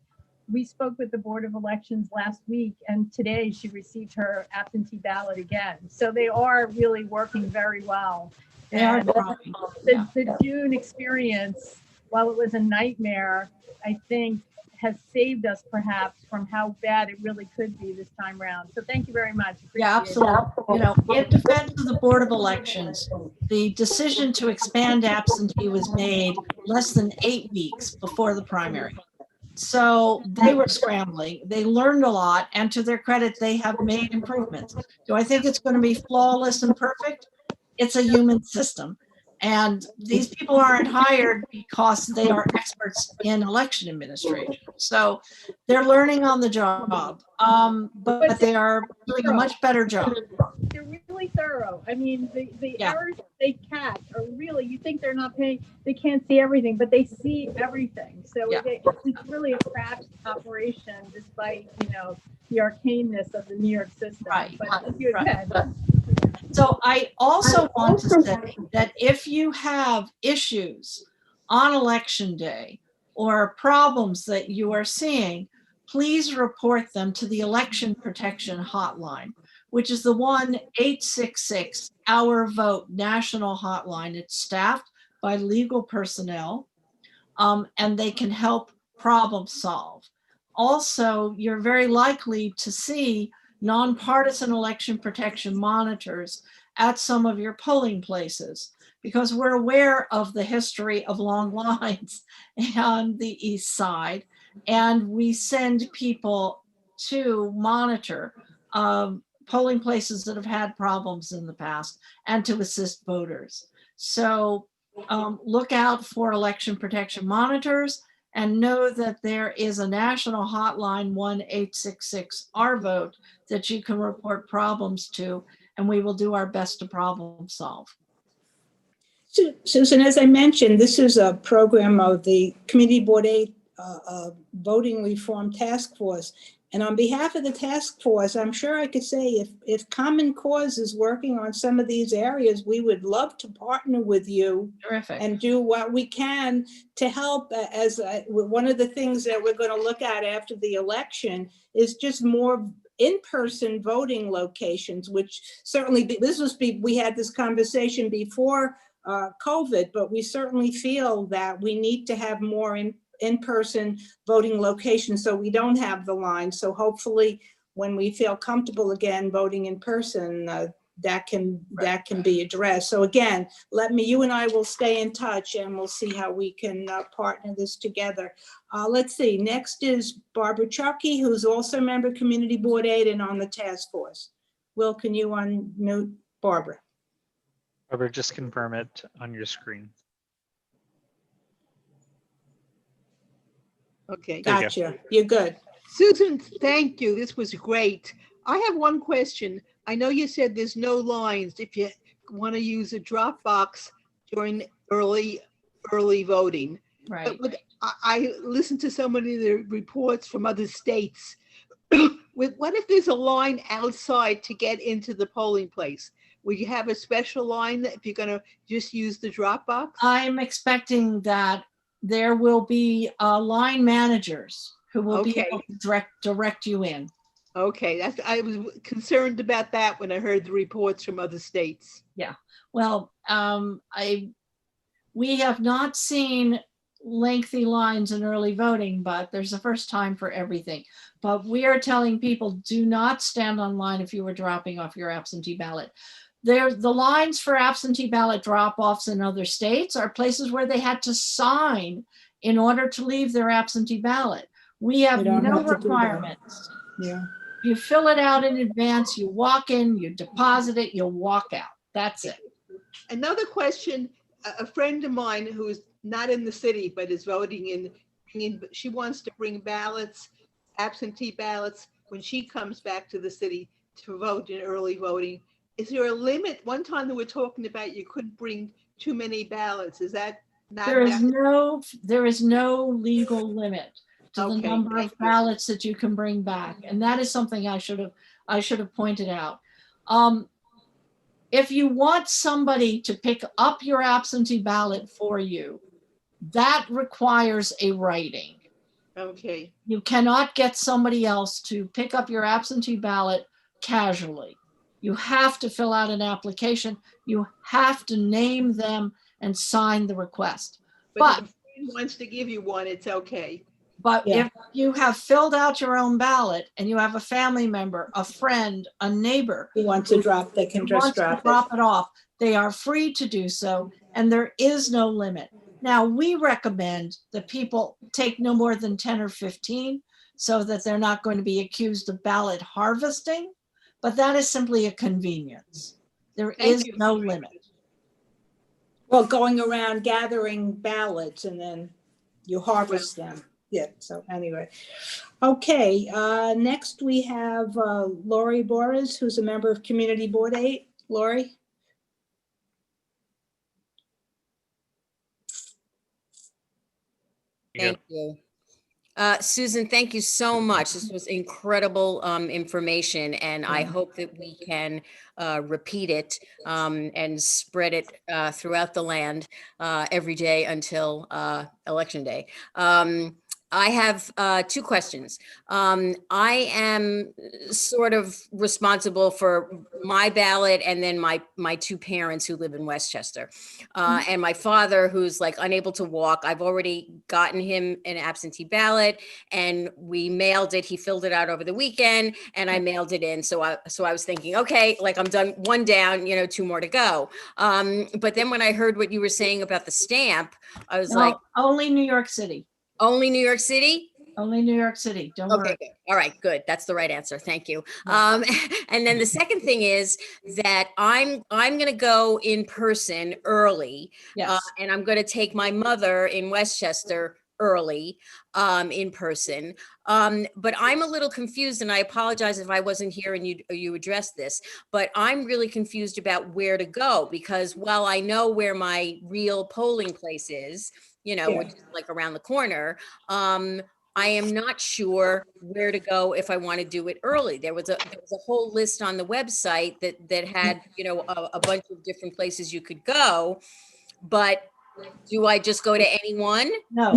We spoke with the Board of Elections last week, and today she received her absentee ballot again. So they are really working very well. They are And trying. Yeah. the June experience, while it was a nightmare, I think has saved us perhaps from how bad it really could be this time around. So thank you very much. Yeah, Appreciate it. absolutely. You know, in defense of the Board of Elections, the decision to expand absentee was made less than 8 weeks before the primary. So they were scrambling. They learned a lot, and to their credit, they have made improvements. Do I think it's going to be flawless and perfect? It's a human system. And these people aren't hired because they are experts in election administration. So they're learning on the job, but they are doing a much better job. They're really thorough. I mean, the Yeah. errors they catch are really, you think they're not paying, they can't see everything, but they see everything. So Yeah. it's really a craft operation despite, you know, the arcaneness of the New York system. Right. But you Right. said, So I also want to say that if you have issues on election day or problems that you are seeing, please report them to the Election Protection Hotline, which is the 1-866 Our Vote national hotline. It's staffed by legal personnel, and they can help problem solve. Also, you're very likely to see nonpartisan election protection monitors at some of your polling places because we're aware of the history of long lines on the east side, and we send people to monitor polling places that have had problems in the past and to assist voters. So look out for election protection monitors and know that there is a national hotline, 1-866 Our Vote, that you can report problems to, and we will do our best to problem solve. Susan, as I mentioned, this is a program of the Community Board 8 Voting Reform Task Force. And on behalf of the task force, I'm sure I could say if Common Cause is working on some of these areas, we would love to partner with you. Terrific. And do what we can to help. As one of the things that we're going to look at after the election is just more in-person voting locations, which certainly we had this conversation before COVID, but we certainly feel that we need to have more in-person voting locations so we don't have the line. So hopefully when we feel comfortable again voting in person, that can be addressed. So again, you and I will stay in touch and we'll see how we can partner this together. Let's see, next is Barbara Chucky, who's also a member of Community Board 8 and on the task force. Will, can you unmute Barbara? Barbara, just confirm it on your screen. Okay. Gotcha. You're good. Susan, thank you. This was great. I have one question. I know you said there's no lines if you want to use a drop box during early voting. Right. But I listened to so many of the reports from other states. What if there's a line outside to get into the polling place? Would you have a special line if you're going to just use the drop box? I'm expecting that there will be line managers who will be able to direct you in. Okay, I was concerned about that when I heard the reports from other states. Yeah, well, we have not seen lengthy lines in early voting, but there's a first time for everything. But we are telling people, do not stand on line if you were dropping off your absentee ballot. The lines for absentee ballot drop-offs in other states are places where they had to sign in order to leave their absentee ballot. We have We don't no have to do that. requirements. Yeah. You fill it out in advance, you walk in, you deposit it, you walk out. That's it. Another question, a friend of mine who's not in the city, but is voting in, she wants to bring ballots, absentee ballots, when she comes back to the city to vote in early voting. Is there a limit? One time they were talking about you couldn't bring too many ballots. Is that not? There is no legal limit to the Okay, number thank of you. ballots that you can bring back. And that is something I should have pointed out. If you want somebody to pick up your absentee ballot for you, that requires a writing. Okay, You cannot get somebody else to pick up your absentee ballot casually. You have to fill out an application. You have to name them and sign the request. but if a friend wants to give you one, it's okay. But Yeah. if you have filled out your own ballot and you have a family member, a friend, a neighbor Who want to drop, they can who just wants to drop it. drop it off, they are free to do so, and there is no limit. Now, we recommend that people take no more than 10 or 15 so that they're not going to be accused of ballot harvesting, but that is simply a convenience. There Thank is you. no limit. Well, going around gathering ballots and then you harvest them. Yeah, so anyway. Okay, next we have Lori Boris, who's a member of Community Board 8. Lori? You're Thank you. Susan, thank you so much. This was incredible information, and I hope that we can repeat it and spread it throughout the land every day until Election Day. I have two questions. I am sort of responsible for my ballot and then my two parents who live in Westchester. And my father, who's like unable to walk. I've already gotten him an absentee ballot and we mailed it. He filled it out over the weekend and I mailed it in. So I was thinking, okay, like I'm done, one down, two more to go. But then when I heard what you were saying about the stamp, I was like, Only New York City. only New York City? Only New York City. Don't Okay, worry. good. All right, good. That's the right answer. Thank you. And then the second thing is that I'm going to go in person early, Yes. and I'm going to take my mother in Westchester early in person. But I'm a little confused, and I apologize if I wasn't here and you addressed this, but I'm really confused about where to go because while I know where my real polling place is, which is like around the corner, I am not sure where to go if I want to do it early. There was a whole list on the website that had, a bunch of different places you could go, but do I just go to any one? No.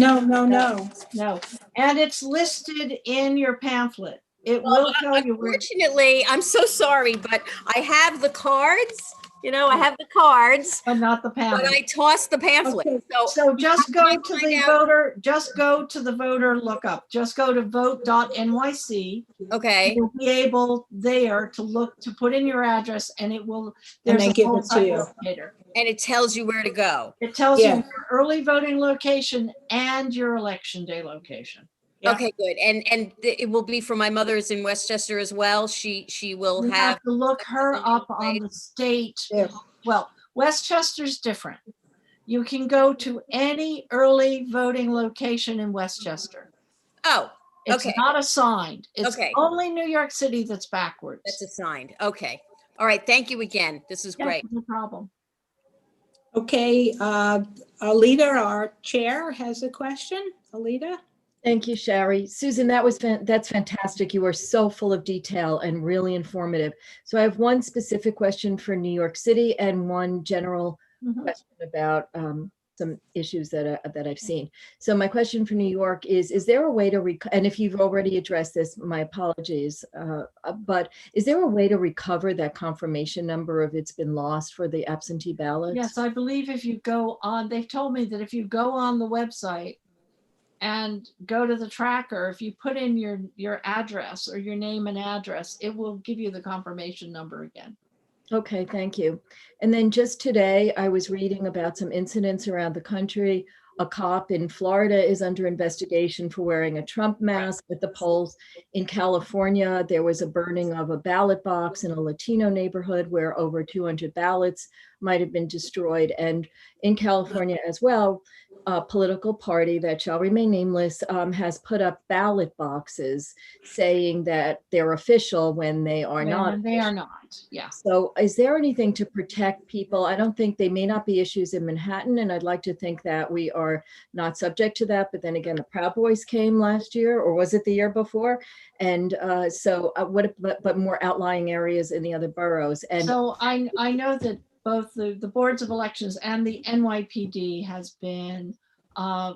And it's listed in your pamphlet. It will tell you where. Unfortunately, I'm so sorry, but I have the cards. I have the cards, but not the pamphlet. But I tossed the pamphlet. Okay. So just go to the voter. Just go to the voter lookup. Just go to vote.nyc. Okay. You'll be able there to put in your address, and it will. And they give it to you. Locator. And it tells you where to go. It tells you your early voting location and your election day location. Yeah. Okay, good. And it will be for my mother's in Westchester as well. She will You have to look her up on the state. Yeah. Well, Westchester's different. You can go to any early voting location in Westchester. Oh, it's not assigned. It's only New York City that's backwards. That's assigned. Okay. All right. Thank you again. This is great. No problem. Okay, Alita, our chair, has a question. Alita? Thank you, Sherry. Susan, that's fantastic. You are so full of detail and really informative. So I have one specific question for New York City and one general question about some issues that I've seen. So my question for New York is there a way to, and if you've already addressed this, my apologies, but is there a way to recover that confirmation number if it's been lost for the absentee ballots? Yes, I believe if you go on, they've told me that if you go on the website and go to the tracker, if you put in your address or your name and address, it will give you the confirmation number again. Okay, thank you. And then just today, I was reading about some incidents around the country. A cop in Florida is under investigation for wearing a Trump mask at the polls. In California, there was a burning of a ballot box in a Latino neighborhood where over 200 ballots might have been destroyed. And in California as well, a political party that shall remain nameless has put up ballot boxes saying that they're official when they are not. They are not. Yeah. So is there anything to protect people? I don't think they may not be issues in Manhattan, and I'd like to think that we are not subject to that. But then again, the Proud Boys came last year, or was it the year before? And but more outlying areas in the other boroughs. And so I know that both the boards of elections and the NYPD has been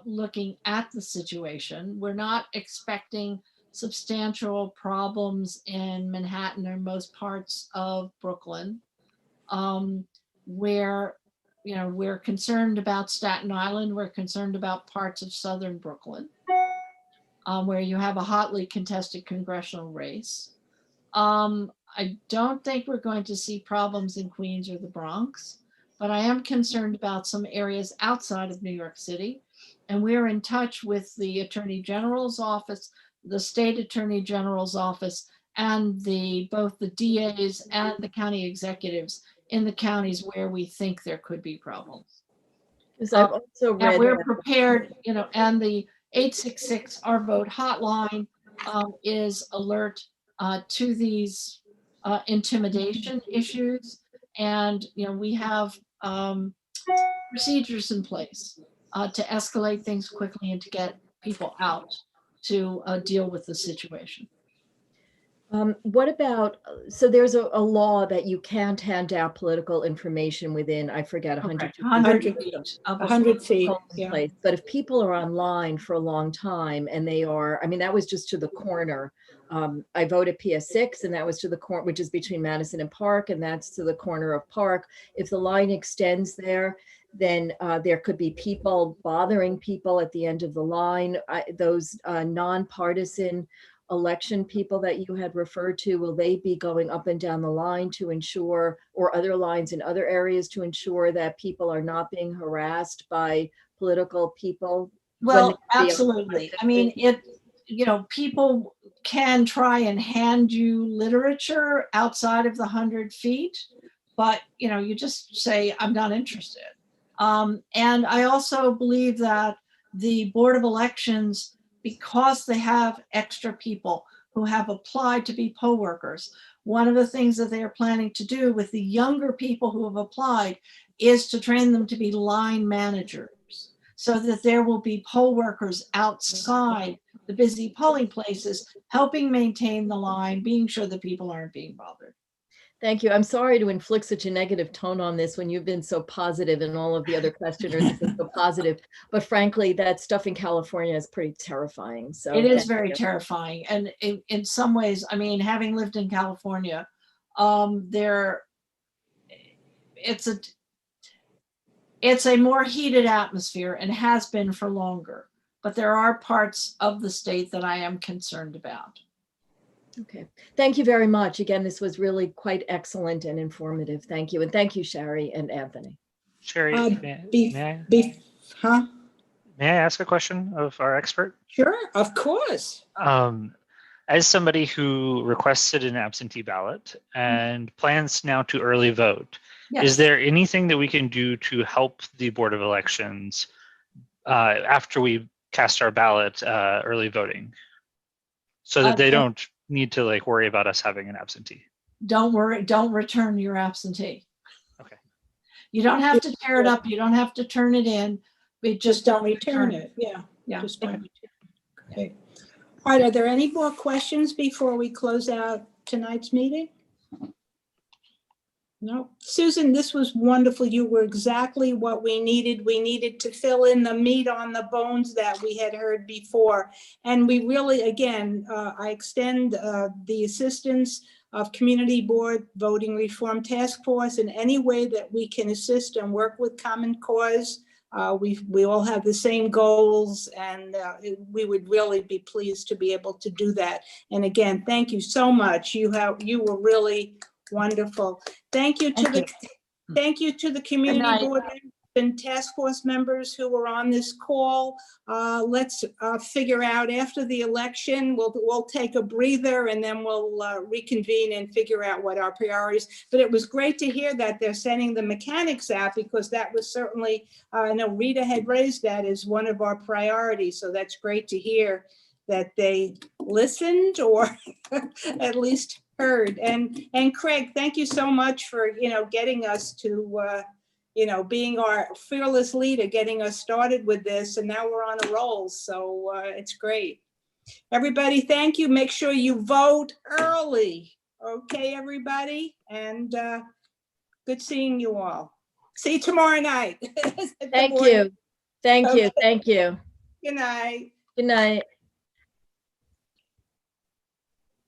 looking at the situation. We're not expecting substantial problems in Manhattan or most parts of Brooklyn, where, you know, we're concerned about Staten Island, we're concerned about parts of southern Brooklyn, where you have a hotly contested congressional race. I don't think we're going to see problems in Queens or the Bronx, but I am concerned about some areas outside of New York City. And we're in touch with the Attorney General's office, the State Attorney General's office, and both the DAs and the county executives in the counties where we think there could be problems. because I've also read And we're that- prepared, you know, and the 866 Our Vote hotline is alert to these intimidation issues. And, you know, we have procedures in place to escalate things quickly and to get people out to deal with the situation. What about, so there's a law that you can't hand out political information within, I forget, 100 100 feet. feet of a 100 feet, polling yeah. place. But if people are online for a long time and they are, I mean, that was just to the corner. I voted PS6 and that was to the corner, which is between Madison and Park, and that's to the corner of Park. If the line extends there, then there could be people bothering people at the end of the line. Those nonpartisan election people that you had referred to, will they be going up and down the line to ensure, or other lines in other areas to ensure that people are not being harassed by political people? Well, absolutely. I mean, you know, people can try and hand you literature outside of the 100 feet, but, you know, you just say, I'm not interested. And I also believe that the Board of Elections, because they have extra people who have applied to be poll workers, one of the things that they are planning to do with the younger people who have applied is to train them to be line managers, so that there will be poll workers outside the busy polling places, helping maintain the line, being sure that people aren't being bothered. Thank you. I'm sorry to inflict such a negative tone on this when you've been so positive and all of the other questioners have been so positive. But frankly, that stuff in California is pretty terrifying. So it is very terrifying. And in some ways, I mean, having lived in California, it's a more heated atmosphere and has been for longer. But there are parts of the state that I am concerned about. Okay, thank you very much. Again, this was really quite excellent and informative. Thank you. And thank you, Sherry and Anthony. Sherry, may Huh? I ask a question of our expert? Sure, of course. As somebody who requested an absentee ballot and plans now to early vote, is there anything that we can do to help the Board of Elections after we cast our ballot early voting, so that they don't need to like worry about us having an absentee? Don't worry, don't return your absentee. Okay. You don't have to tear it up, you don't have to turn it in, but just don't return it. Yeah. Yeah. Just don't return. Okay. All right, are there any more questions before we close out tonight's meeting? No. Susan, this was wonderful. You were exactly what we needed. We needed to fill in the meat on the bones that we had heard before. And we really, again, I extend the assistance of Community Board Voting Reform Task Force in any way that we can assist and work with Common Cause. We all have the same goals, and we would really be pleased to be able to do that. And again, thank you so much. You were really Wonderful. Thank you to Thank thank you to the community night. board members and task force members who were on this call. Let's figure out after the election, we'll take a breather and then we'll reconvene and figure out what our priorities. But it was great to hear that they're sending the mechanics out, because that was certainly, I know Rita had raised that as one of our priorities. So that's great to hear that they listened or at least heard. And Craig, thank you so much for, getting us to, being our fearless leader, getting us started with this, and now we're on a roll. So it's great. Everybody, thank you. Make sure you vote early. Okay, everybody? And good seeing you all. See you tomorrow night. Thank you. Thank you. Okay. Thank you. Good night. Good night.